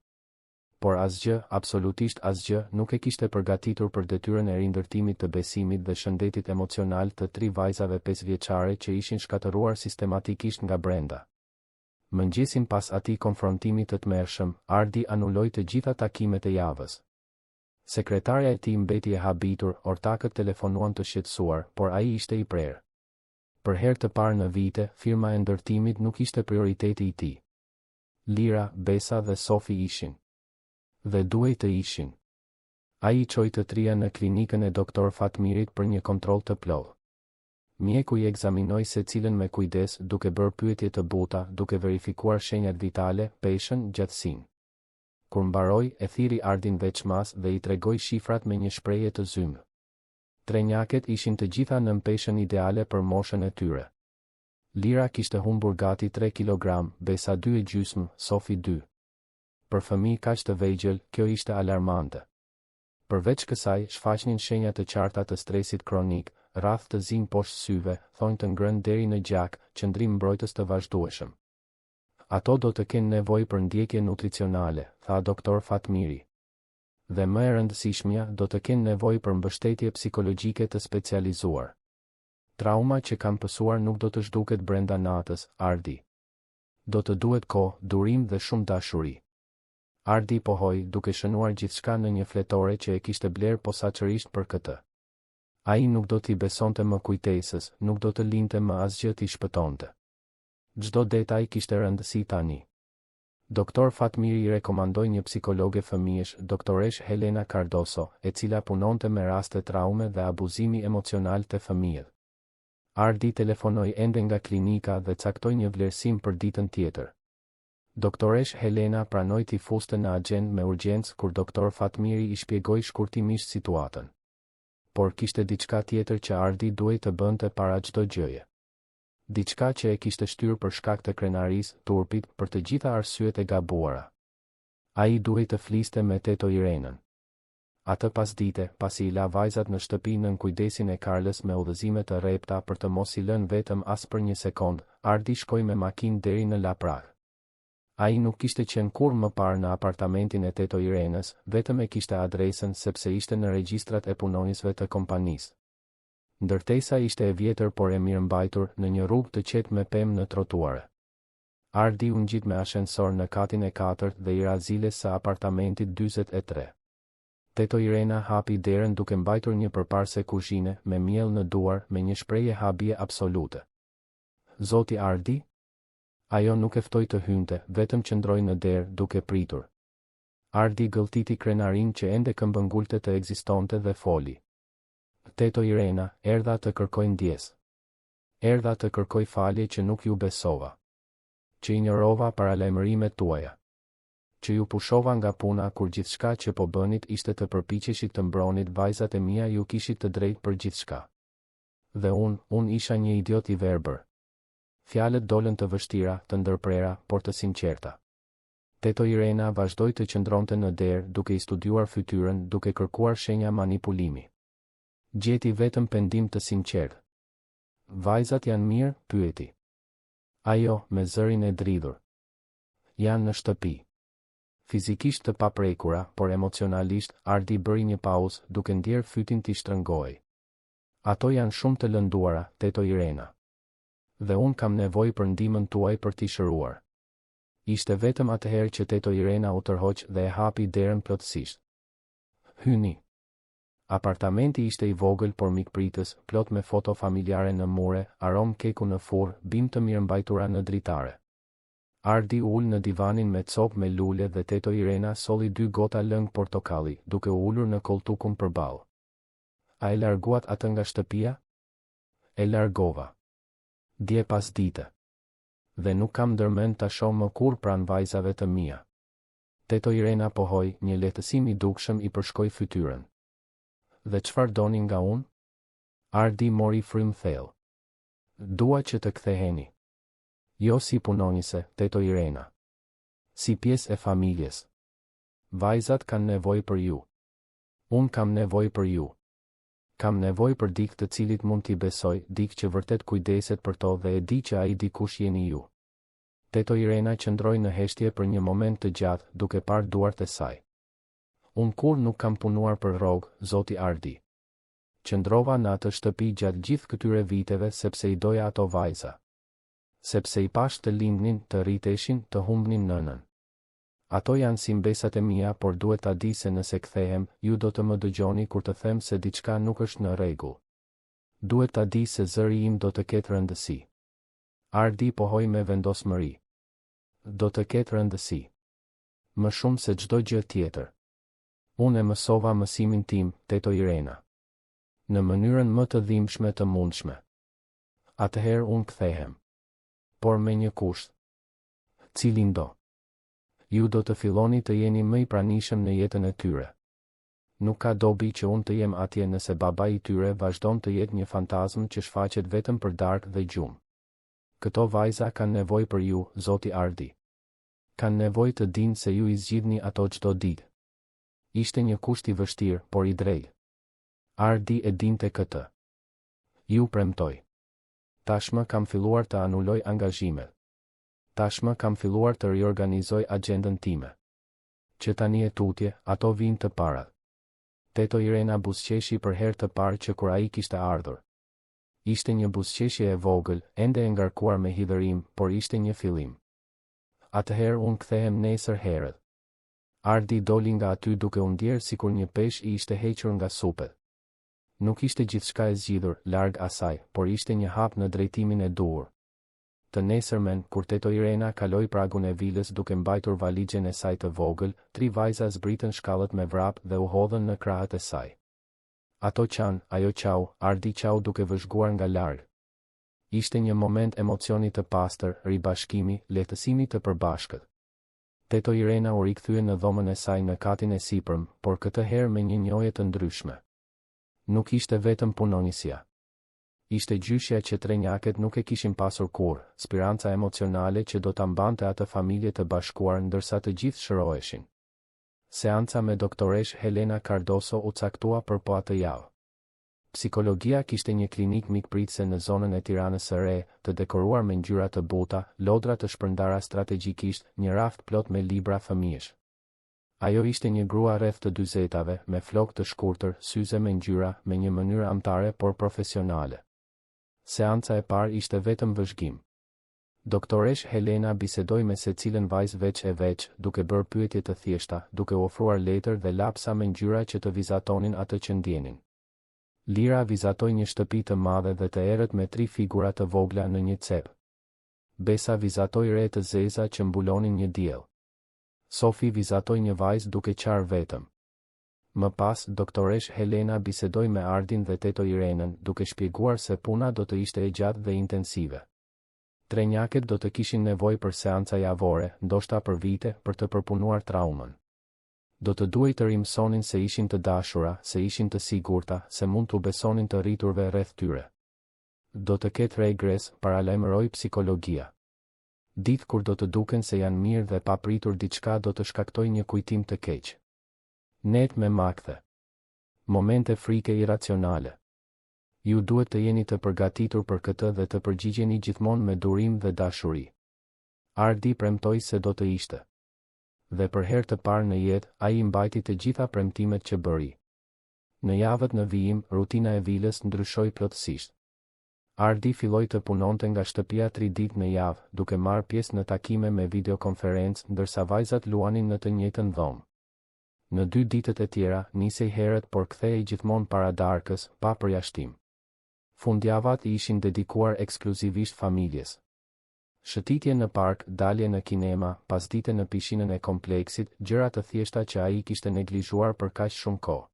Por asgjë, absolutisht asgjë, nuk e kishte përgatitur për detyrën e rindërtimit të besimit dhe shëndetit emocional të 3 vajzave 5 vjeçare që ishin shkatëruar sistematikisht nga brenda. Mëngjesin pas atij konfrontimi të tmerrshëm, Ardi anuloi të gjitha takimet e javës. Sekretarja e tij mbeti e habitur, ortakët telefonuan të shqetësuar, por ai ishte i prerë. Për herë të parë në vite, firma e ndërtimit nuk ishte prioriteti i tij. Lira, Besa dhe Sofi ishin. Dhe duhej të ishin. Ai i çoi të trija në klinikën e doktor Fatmirit për një kontroll të plotë. Mjeku i ekzaminoi secilën me kujdes, duke bërë pyetje të buta, duke verifikuar shenjat vitale, peshën, gjatësinë. Kur mbaroi, e thiri Ardin veçmas dhe i tregoi shifrat me një shprehje të zymë. Trenjaket ishin të gjitha në peshën ideale për moshën e tyre. Lira kishte humbur gati 3 kg, Besa 2,5, Sofi 2. Për fëmijë kaq të vegjël, kjo ishte alarmante. Përveç kësaj, shfaqnin shenja të qarta të stresit kronik, rrath të zinj poshtë syve, thonjë të ngrënë deri në gjak, qëndrim mbrojtës të vazhdueshëm. Ato do të kenë nevojë për ndjekje nutricionale, tha doktor Fatmiri. Dhe më e rëndësishmja, do të kenë nevojë për mbështetje psikologjike të specializuar. Trauma që kanë pësuar nuk do të zhduket brenda natës, Ardi. Do të duhet kohë, durim dhe shumë dashuri. Ardi pohoi, duke shënuar gjithçka në një fletore që e kishte bler posaçërisht për këtë. Ai nuk do t'i besonte më kujtesës, nuk do të linte më asgjë t'i shpëtonte. Çdo detaj kishte rëndësi tani. Doktor Fatmiri i rekomandoi një psikologe fëmijësh, doktoresh Helena Cardoso, e cila punonte me raste traume dhe abuzimi emocional të fëmijëve. Ardi telefonoi ende nga klinika dhe caktoi një vlerësim për ditën tjetër. Doktoresh Helena pranoi t'i fuste në agjend me urgjencë kur doktor Fatmiri i shpjegoi shkurtimisht situatën. Por kishte diçka tjetër që Ardi duhej të bënte para çdo gjëje. Diçka që e kishte shtyrë për shkak të krenarisë, turpit, për të gjitha arsyet e gabuara. Ai duhej të fliste me teto Irenën. Atë pasdite, pasi i la vajzat në shtëpi nën kujdesin e Karlës me udhëzime të rrepta për të mos i lënë vetëm as për një sekond, Ardi shkoi me makinë deri në La Prah. Ai nuk kishte qenë kur më parë në apartamentin e teto Irenës, vetëm e kishte adresën sepse ishte në regjistrat e punonjësve të kompanisë. Ndërtesa ishte e vjetër por e mirëmbajtur në një rrugë të qetë me pemë në trotuare. Ardi u ngjit me ashensor në katin e 4 dhe i ra ziles së apartamentit 43. Teto Irena hapi derën duke mbajtur një përparse kuzhine me miell në duar me një shprehje habie absolute. Zoti Ardi? Ajo nuk e ftoi të hynte, vetëm qëndroi në derë duke pritur. Ardi gëlltiti krenarin që ende këmbëngulte të ekzistonte dhe foli. Teto Irena, erdha të kërkoj ndjes. Erdha të kërkoj falje që nuk ju besova. Që injorova paralajmërimet tuaja. Që ju pushova nga puna kur gjithçka që po bënit ishte të përpiqeshit të mbronit vajzat e mia, ju kishit të drejtë për gjithçka. Dhe unë isha një idiot i verbër. Fjalët dolën të vështira, të ndërprera, por të sinqerta. Teto Irena vazhdoi të qëndronte në derë duke i studiuar fytyrën, duke kërkuar shenja manipulimi. Gjeti vetëm pendim të sinqertë. Vajzat janë mirë, pyeti. Ajo, me zërin e dridhur. Janë në shtëpi. Fizikisht të paprekura, por emocionalisht, Ardi bëri një pauzë, duke ndjerë fytin t'i shtrëngoi. Ato janë shumë të lënduara, teto Irena. Dhe unë kam nevojë për ndihmën tuaj për t'i shëruar. Ishte vetëm atëherë që teto Irena u tërhoq dhe e hapi derën plotësisht. Hyni. Apartamenti ishte i vogël por mikpritës, plot me foto familjare në mure, arom keku në furrë, bim të mirëmbajtura në dritare. Ardi ul në divanin me copë me lule dhe teto Irena solli 2 gota lëng portokalli, duke u ulur në koltukun përballë. A e larguat atë nga shtëpia? E largova. Dje pas dite. Dhe nuk kam ndërmend ta shoh më kur pranë vajzave të mia. Teto Irena pohoi, një lehtësim i dukshëm i përshkoi fytyrën. Dhe çfarë doni nga unë? Ardi mori frym thellë. Dua që të ktheheni. Jo si punonjëse, teto Irena. Si pjesë e familjes. Vajzat kanë nevojë për ju. Unë kam nevojë për ju. Kam nevojë për dikë të cilit mund t'i besoj, dikë që vërtet kujdeset për to dhe e di që ai dikush jeni ju. Teto Irena qëndroi në heshtje për një moment të gjatë, duke parë duart e saj. Unë kur nuk kam punuar për rrogë, zoti Ardi. Qëndrova në atë shtëpi gjatë gjithë këtyre viteve sepse i doja ato vajza. Sepse i pash të lindnin, të rriteshin, të humbnin nënën. Ato janë si mbesat e mia, por duhet ta di se nëse kthehem, ju do të më dëgjoni kur të them se diçka nuk është në rregull. Duhet ta di se zëri im do të ketë rëndësi. Ardi pohoi me vendosmëri. Do të ketë rëndësi. Më shumë se çdo gjë tjetër. Unë e mësova mësimin tim, teto Irena. Në mënyrën më të dhimbshme të mundshme. Atëherë unë kthehem. Por me një kusht. Cilin do? Ju do të filloni të jeni më i pranishëm në jetën e tyre. Nuk ka dobi që unë të jem atje nëse baba i tyre vazhdon të jetë një fantazm që shfaqet vetëm për darkë dhe gjumë. Këto vajza kanë nevojë për ju, zoti Ardi. Kanë nevojë të dinë se ju i zgjidhni ato çdo ditë. Ishte një kusht i vështirë, por i drejtë. Ardi e dinte këtë. Ju premtoj. Tashmë kam filluar të anuloj angazhimet. Tashmë kam filluar të riorganizoj agjendën time. Që tani e tutje, ato vinë të parat. Teto Irena buzëqeshi për herë të parë që kur ai kishte ardhur. Ishte një buzëqeshje e vogël, ende e ngarkuar me hidhërim, por ishte një fillim. Atëherë unë kthehem nesër herët. Ardi doli nga aty duke u ndjerë sikur një pesh i ishte hequr nga supet. Nuk ishte gjithçka e zgjidhur larg asaj, por ishte një hap në drejtimin e duhur. Të nesërmen, kur teto Irena kaloi pragun e vilës duke mbajtur valixhen e saj të vogël, 3 vajza zbritën shkallët me vrap dhe u hodhën në krahët e saj. Ato qanë, ajo qau, ardhi qau duke vëzhguar nga larg. Ishte një moment emocioni të pastër, ribashkimi, lehtësimi të përbashkët. Teto Irena u rikthye në dhomën e saj në katin e sipërm, por këtë herë me një njohje të ndryshme. Nuk ishte vetëm punonisja. Ishte gjyshja që trenjaket nuk e kishin pasur kur, spiranca emocionale që do ta mbante atë familje të bashkuar ndërsa të gjithë shëroheshin. Seanca me doktoresh Helena Cardoso u caktua për po atë javë. Psikologjia kishte një klinik mikpritëse në zonën e Tiranës së Re, të dekoruar me ngjyra të buta, lodra të shpërndara strategjikisht, një raft plot me libra fëmijësh. Ajo ishte një grua rreth të 40-tave, me flokë të shkurtër, syze me ngjyra, me një mënyrë amtare por profesionale. Seanca e parë ishte vetëm vëzhgim. Doktoresh Helena bisedoi me secilën vajzë veç e veç, duke bërë pyetje të thjeshta, duke ofruar letër dhe lapsa me ngjyra që të vizatonin atë që ndjenin. Lira vizatoi një shtëpi të madhe dhe të errët me 3 figura të vogla në një cep. Besa vizatoi re të zeza që mbulonin një diell. Sofi vizatoi një vajzë duke qarë vetëm. Më pas, doktoresh Helena bisedoi me Ardin dhe teto Irenën, duke shpjeguar se puna do të ishte e gjatë dhe intensive. Trenjaket do të kishin nevojë për seanca javore, ndoshta për vite, për të përpunuar traumën. Do të duhej të rimësonin se ishin të dashura, se ishin të sigurta, se mund t'u besonin të rriturve rreth tyre. Do të ketë regres, paralajmëroi psikologjia. Ditë kur do të duken se janë mirë dhe papritur diçka do të shkaktoj një kujtim të keq. Net me makthe. Momente frike iracionale. Ju duhet të jeni të përgatitur për këtë dhe të përgjigjeni gjithmonë me durim dhe dashuri. Ardi premtoi se do të ishte. Dhe për herë të parë në jetë, ai I mbajti të gjitha premtimet që bëri. Në javët në vijim, rutina e vilës ndryshoi plotësisht. Ardi filloi të punonte nga shtëpia 3 ditë në javë, duke marrë pjesë në takime me videokonferencë, ndërsa vajzat luanin në të njëjtën dhomë. Në 2 ditët e tjera, nisej herët por kthehej gjithmonë para darkës, pa përjashtim. Fundjavat ishin dedikuar ekskluzivisht familjes. Shëtitje në park, dalje në kinema, pasdite në pishinën e kompleksit, gjëra të thjeshta që ai kishte neglizhuar për kaq shumë kohë.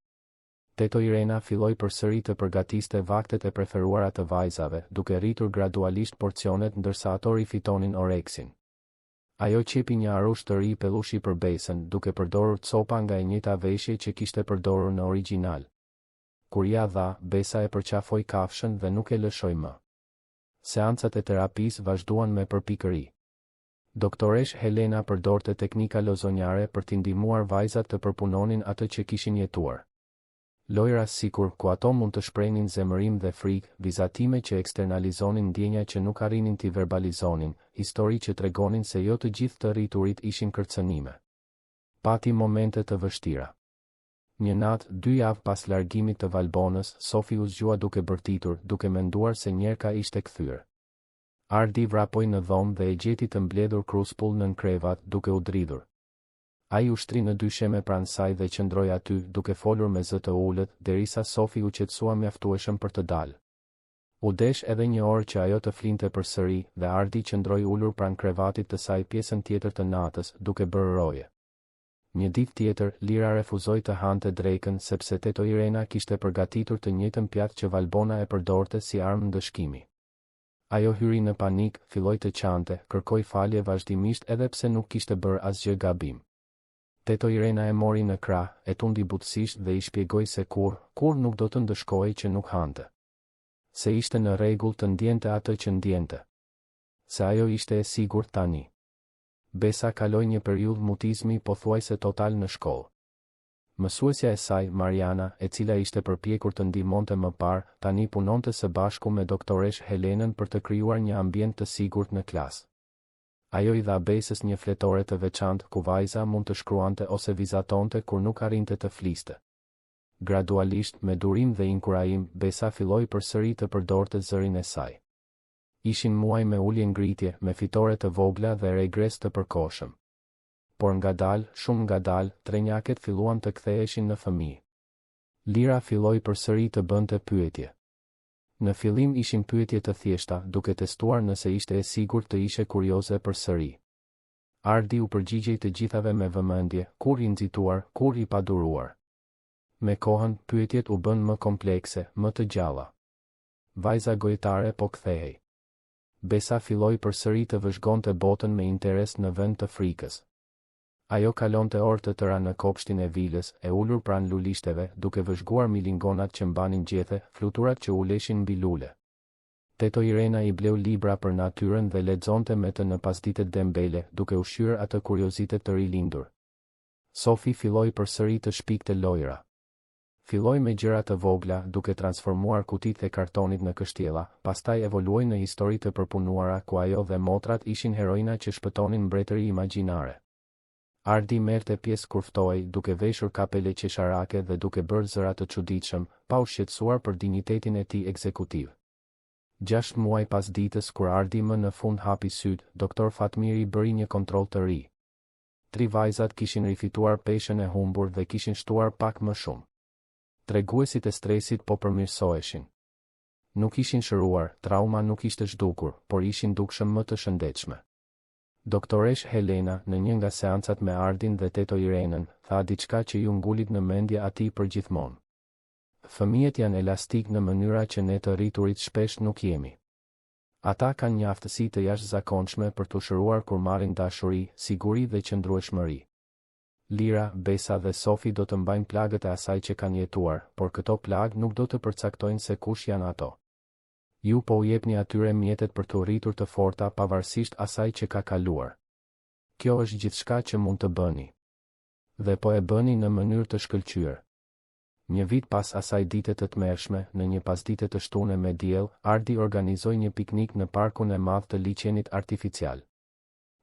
Teto Irena filloi përsëri të përgatiste vaktet e preferuara të vajzave, duke rritur gradualisht porcionet ndërsa ato rifitonin oreksin. Ajo qepi një arush të ri pellushi për besën, duke përdorur copa nga e njëjta veshje që kishte përdorur në origjinal. Kur ja dha, Besa e përqafoi kafshën dhe nuk e lëshoi më. Seancat e terapisë vazhduan me përpikëri. Doktoresh Helena përdorte teknika lozonjare për t'i ndihmuar vajzat të përpunonin atë që kishin jetuar. Lojra sikur ku ato mund të shprehnin zemërim dhe frikë, vizatime që eksternalizonin ndjenja që nuk arrinin t'i verbalizonin, histori që tregonin se jo të gjithë të rriturit ishin kërcënime. Pati momente të vështira. Një natë, 2 javë pas largimit të Valbonës, Sofi u zgjua duke bërtitur, duke menduar se Njerka ishte kthyer. Ardi vrapoi në dhomë dhe e gjeti të mbledhur kruspull nën krevat, duke u dridhur. Ai u shtri në dysheme pranë saj dhe qëndroi aty, duke folur me zë të ulët, derisa Sofi u qetësua mjaftueshëm për të dalë. U desh edhe një orë që ajo të flinte përsëri, dhe Ardi qëndroi ulur pranë krevatit të saj pjesën tjetër të natës, duke bërë roje. Një ditë tjetër, Lira refuzoi të hante drekën sepse teto Irena kishte përgatitur të njëjtën pjatë që Valbona e përdorte si armë ndëshkimi. Ajo hyri në panik, filloi të qante, kërkoi falje vazhdimisht edhe pse nuk kishte bërë asgjë gabim. Teto Irena e mori në krah, e tundi butësisht dhe I shpjegoi se kur nuk do të ndëshkohej që nuk hante. Se ishte në rregull të ndjente atë që ndjente. Se ajo ishte e sigurt tani. Besa kaloi një periudhë mutizmi pothuajse total në shkollë. Mësuesja e saj, Mariana, e cila ishte përpjekur të ndihmonte më parë, tani punonte së bashku me doktoresh Helenën për të krijuar një ambient të sigurt në klasë. Ajo I dha Besës një fletore të veçantë ku vajza mund të shkruante ose vizatonte kur nuk arrinte të fliste. Gradualisht, me durim dhe inkurajim, Besa filloi përsëri të përdorte zërin e saj. Ishin muaj me ulje ngritje, me fitore të vogla dhe regres të përkohshëm. Por ngadalë, shumë ngadalë, trenjaket filluan të ktheheshin në fëmijë. Lira filloi përsëri të bënte pyetje. Në fillim ishin pyetje të thjeshta, duke testuar nëse ishte e sigurt të ishe kurioze përsëri. Ardi u përgjigjej të gjithave me vëmendje, kur i nxituar, kur i paduruar. Me kohën, pyetjet u bën më komplekse, më të gjalla. Vajza gojtare po kthehej. Besa filloi përsëri të vëzhgonte botën me interes në vend të frikës. Ajo kalonte orë të tëra në kopshtin e vilës, e ulur pranë lulishteve, duke vëzhguar milingonat që mbanin gjethe, fluturat që uleshin mbi lule. Teto Irena i bleu libra për natyrën dhe lexonte me të në pasditet dembele, duke ushqyer atë kuriozitet të rilindur. Sofi filloi përsëri të shpikte lojra. Filloi me gjëra të vogla, duke transformuar kutitë e kartonit në kështjella, pastaj evoluoi në histori të përpunuara ku ajo dhe motrat ishin heroina që shpëtonin mbretëri imagjinare. Ardi merrte pjesë kur ftohej, duke veshur kapele qesharake dhe duke bërë zëra të çuditshëm, pa u shqetësuar për dinjitetin e tij ekzekutiv. 6 muaj pas ditës kur Ardi më në fund hapi syt, doktor Fatmiri bëri një kontroll të ri. 3 vajzat kishin rifituar peshën e humbur dhe kishin shtuar pak më shumë. Treguesit e stresit po përmirësoheshin. Nuk ishin shëruar, trauma nuk ishte zhdukur, por ishin dukshëm më të shëndetshme. Doktoresh Helena, në një nga seancat me Ardin dhe teto Irenën, tha diçka që ju ngulit në mendje atij përgjithmonë. Fëmijët janë elastik në mënyra që ne të rriturit shpesh nuk jemi. Ata kanë një aftësi të jashtëzakonshme për të shëruar kur marrin dashuri, siguri dhe qëndrueshmëri. Lira, Besa dhe Sofi do të mbajnë plagët e asaj që kanë jetuar, por këto plagë nuk do të përcaktojnë se kush janë ato. Ju po u jepni atyre mjetet për të rritur të forta pavarësisht asaj që ka kaluar. Kjo është gjithçka që mund të bëni. Dhe po e bëni në mënyrë të shkëlqyer. Një vit pas asaj dite të tmerrshme, në një pasdite të shtunë me diell, Ardi organizoi një piknik në parkun e madh të liçenit artificial.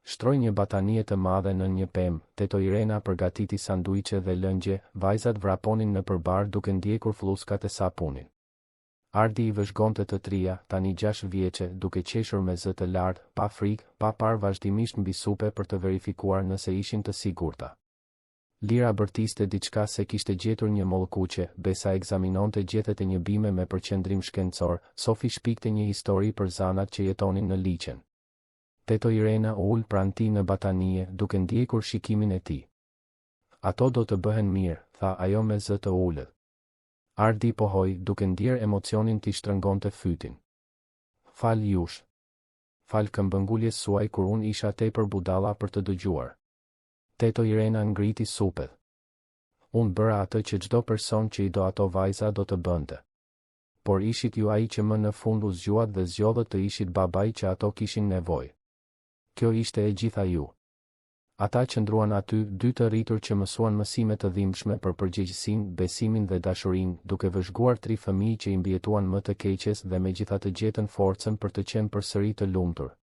Shtroi një batanie të madhe në një pemë, teto Irena përgatiti sanduiçe dhe lëngje, vajzat vraponin në përbar duke ndjekur flloskat e sapunit. Ardi i vëzhgonte të trija, tani 6 vjeçe, duke qeshur me zë të lartë, pa frikë, pa parë vazhdimisht mbi supe për të verifikuar nëse ishin të sigurta. Lira bërtiste diçka se kishte gjetur një mollkuqe, Besa ekzaminonte gjethet e një bime me përqendrim shkencor, Sofi shpikte një histori për zanat që jetonin në liçen. Teto Irena u ul pranë tij në batanie, duke ndjekur shikimin e tij. Ato do të bëhen mirë, tha ajo me zë të ulët. Ardi pohoi, duke ndjer emocionin t'i shtrëngonte fytin. Fal jush. Fal këmbënguljes suaj kur unë isha tepër budalla për të dëgjuar. Teto Irena ngriti supet. Unë bëra atë që çdo person që i do ato vajza do të bënte. Por ishit ju ai që më në fund u zgjuat dhe zgjodhët të ishit babai që ato kishin nevojë. Kjo ishte e gjitha ju. Ata qëndruan aty, dy të rritur që mësuan mësime të dhimbshme për përgjegjësinë, besimin dhe dashurinë, duke vëzhguar 3 fëmijë që i mbijetuan më të keqes dhe megjithatë gjetën forcën për të qenë përsëri të lumtur.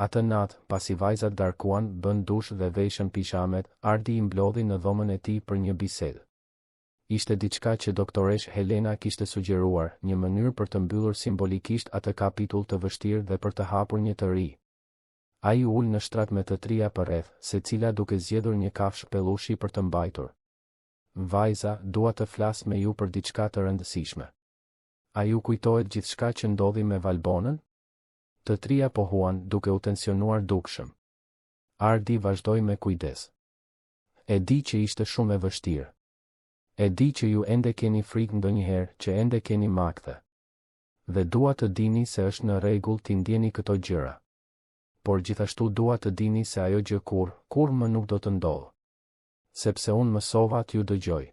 Atë natë, pasi vajzat darkuan, bën dush dhe veshën pishamet, Ardi i mblodhi në dhomën e tij për një bisedë. Ishte diçka që doktoresh Helena kishte sugjeruar, një mënyrë për të mbyllur simbolikisht atë kapitull të vështirë dhe për të hapur një të ri. Ai ul në shtrat me të trija përreth, secila duke zgjedhur një kafshë pellushi për të mbajtur. Vajza, dua të flas me ju për diçka të rëndësishme. A ju kujtohet gjithçka që ndodhi me Valbonën? Të trija pohuan, duke u tensionuar dukshëm. Ardi vazhdoi me kujdes. E di që ishte shumë e vështirë. E di që ju ende keni frikë ndonjëherë, që ende keni makthe. Dhe dua të dini se është në rregull t'i ndjeni këto gjëra. Por gjithashtu dua të dini se ajo gjë kur më nuk do të ndodhë. Sepse unë mësova t'ju dëgjoj.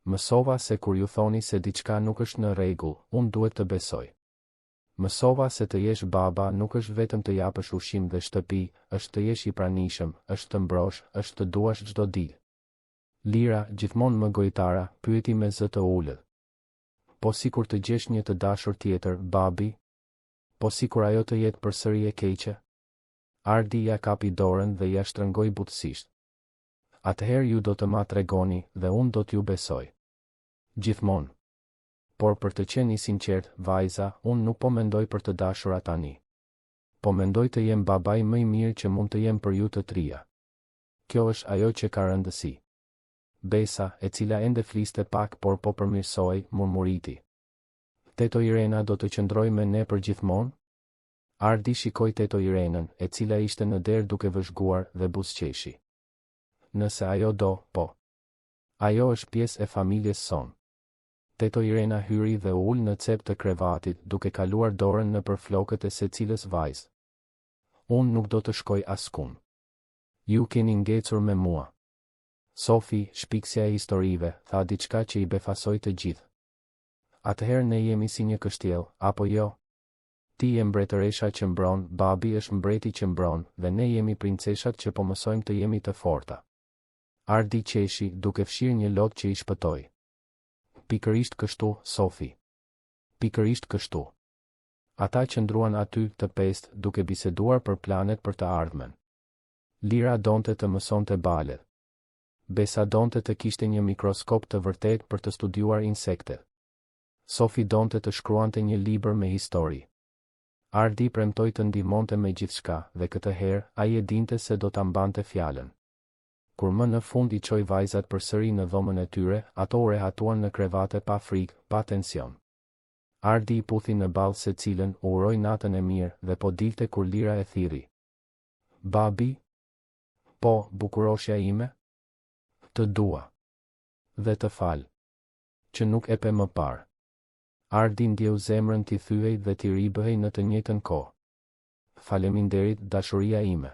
Mësova se kur ju thoni se diçka nuk është në rregull, unë duhet të besoj. Mësova se të jesh baba nuk është vetëm të japësh ushqim dhe shtëpi, është të jesh i pranishëm, është të mbrosh, është të duash çdo ditë. Lira, gjithmonë më gojtara, pyeti me zë të ulët. Po sikur të gjesh një të dashur tjetër, babi? Po sikur ajo të jetë përsëri e keqe? Ardi ja kapi dorën dhe ja shtrëngoi butësisht. Atëherë ju do të ma tregoni dhe unë do t'ju besoj. Gjithmonë. Por për të qenë i sinqert, vajza, unë nuk po mendoj për të dashura tani. Po mendoj të jem babai më i mirë që mund të jem për ju të trija. Kjo është ajo që ka rëndësi. Besa, e cila ende fliste pak por po përmirësohej, murmuriti. Teto Irena do të qëndroj me ne për gjithmonë? Ardi shikoi teto Irenën, e cila ishte në derë duke vëzhguar dhe buzëqeshi. Nëse ajo do, po. Ajo është pjesë e familjes son. Teto Irena hyri dhe u ul në cep të krevatit, duke kaluar dorën nëpër flokët e secilës vajzë. Unë nuk do të shkoj askund. Ju keni ngecur me mua. Sofi, shpiksja e historive, tha diçka që i befasoi të gjithë. Atëherë ne jemi si një kështjell, apo jo? Ti je mbretëresha që mbron, babi është mbreti që mbron, dhe ne jemi princeshat që po mësojmë të jemi të forta. Ardi qeshi, duke fshirë një lot që i shpëtoi. Pikërisht kështu, Sofi. Pikërisht kështu. Ata qëndruan aty të pestë, duke biseduar për planet për të ardhmen. Lira donte të mësonte balet. Besa donte të kishte një mikroskop të vërtet për të studiuar insektet. Sofi donte të shkruante një libër me histori. Ardi premtoi të ndihmonte me gjithçka, dhe këtë herë ai e dinte se do ta mbante fjalën. Kur më në fund i çoi vajzat përsëri në dhomën e tyre, ato u rehatuan në krevate pa frikë, pa tension. Ardi i puthi në ballë secilën, u uroi natën e mirë dhe po dilte kur Lira e thirri. Babi? Po, bukuroshja ime? Të dua. Dhe të fal. Që nuk e pe më parë. Ardi ndjeu zemrën t'i thyej dhe t'i ribëhej në të njëjtën kohë. Faleminderit, dashuria ime.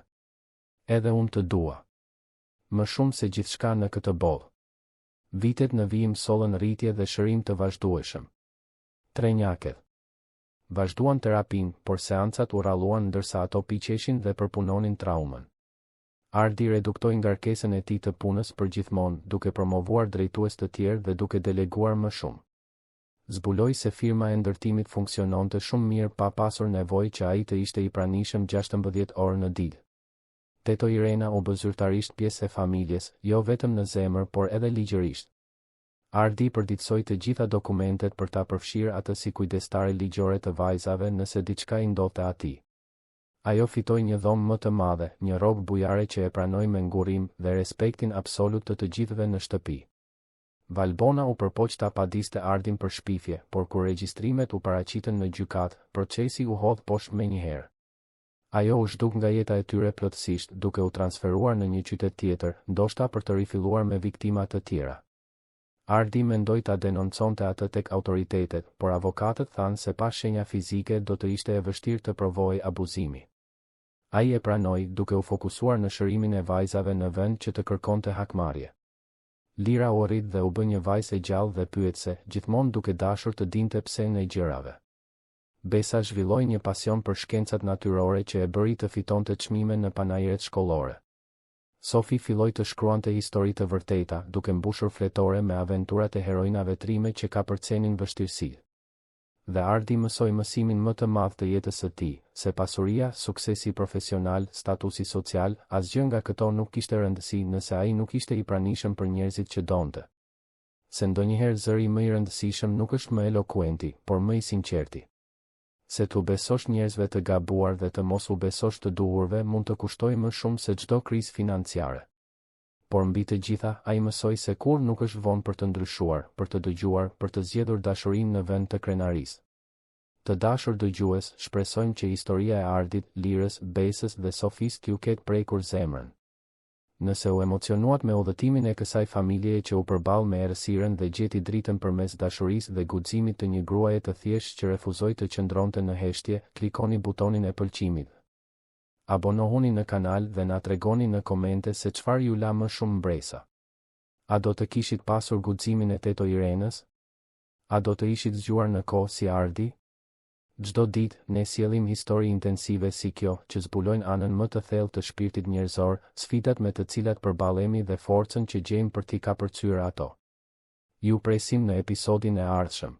Edhe unë të dua. Më shumë se gjithçka në këtë botë. Vitet në vijim sollën rritje dhe shërim të vazhdueshëm. Trenjaket. Vazhduan terapin, por seancat u ralluan ndërsa ato piqeshin dhe përpunonin traumën. Ardi reduktoi ngarkesën e tij të punës për gjithmonë, duke promovuar drejtues të tjerë dhe duke deleguar më shumë. Zbuloi se firma e ndërtimit funksiononte shumë mirë pa pasur nevojë që ai të ishte i pranishëm 16 orë në ditë. Teto Irena u bë zyrtarisht pjesë e familjes, jo vetëm në zemër, por edhe ligjërisht. Ardi përditësoi të gjitha dokumentet për ta përfshirë atë si kujdestare ligjore të vajzave nëse diçka i ndodhte atij. Ajo fitoi një dhomë më të madhe, një rrogë bujare që e pranoi me ngurim dhe respektin absolut të gjithëve në shtëpi. Valbona u përpoq ta padiste Ardin për shpifje, por kur regjistrimet u paraqitën në gjykat, procesi u hodh poshtë menjëherë. Ajo u zhduk nga jeta e tyre plotësisht, duke u transferuar në një qytet tjetër, ndoshta për të rifilluar me viktima të tjera. Ardi mendoi ta denonconte atë tek autoritetet, por avokatët thanë se pa shenja fizike do të ishte e vështirë të provojë abuzimi. Ai e pranoi, duke u fokusuar në shërimin e vajzave në vend që të kërkonte hakmarrje. Lira u rrit dhe u bë një vajzë e gjallë dhe pyetse, gjithmonë duke dashur të dinte pse në gjërave. Besa zhvilloi një pasion për shkencat natyrore që e bëri të fitonte çmime në panajiret shkollore. Sofi filloi të shkruante histori të vërteta, duke mbushur fletore me aventurat e heroinave trime që ka përcenin vështirësi. Dhe Ardi mësoi mësimin më të madh të jetës së tij, se pasuria, suksesi profesional, statusi social, asgjë nga këto nuk kishte rëndësi nëse ai nuk ishte i pranishëm për njerëzit që donte. Se ndonjëherë zëri më i rëndësishëm nuk është më elokuenti, por më i sinqerti. Se t'u besosh njerëzve të gabuar dhe të mos u besosh të duhurve mund të kushtoj më shumë se çdo krizë financiare. Por mbi të gjitha, ai mësoi se kur nuk është vonë për të ndryshuar, për të dëgjuar, për të zgjedhur dashurinë në vend të krenarisë. Të dashur dëgjues, shpresojmë që historia e Ardit, Lirës, Besës dhe Sofis t'ju ketë prekur zemrën. Nëse u emocionuat me udhëtimin e kësaj familjeje që u përball me errësirën dhe gjeti dritën përmes dashurisë dhe guximit të një gruaje të thjeshtë që refuzoi të qëndronte në heshtje, klikoni butonin e pëlqimit. Abonohuni në kanal dhe na tregoni në komente se çfarë ju la më shumë mbresa. A do të kishit pasur guximin e Teto Irenës? A do të ishit zgjuar në kohë si Ardi? Çdo ditë ne sjellim histori intensive si kjo, që zbulojnë anën më të thellë të shpirtit njerëzor, sfidat me të cilat përballemi dhe forcën që gjejmë për t'i kapërcyer ato. Ju presim në episodin e ardhshëm.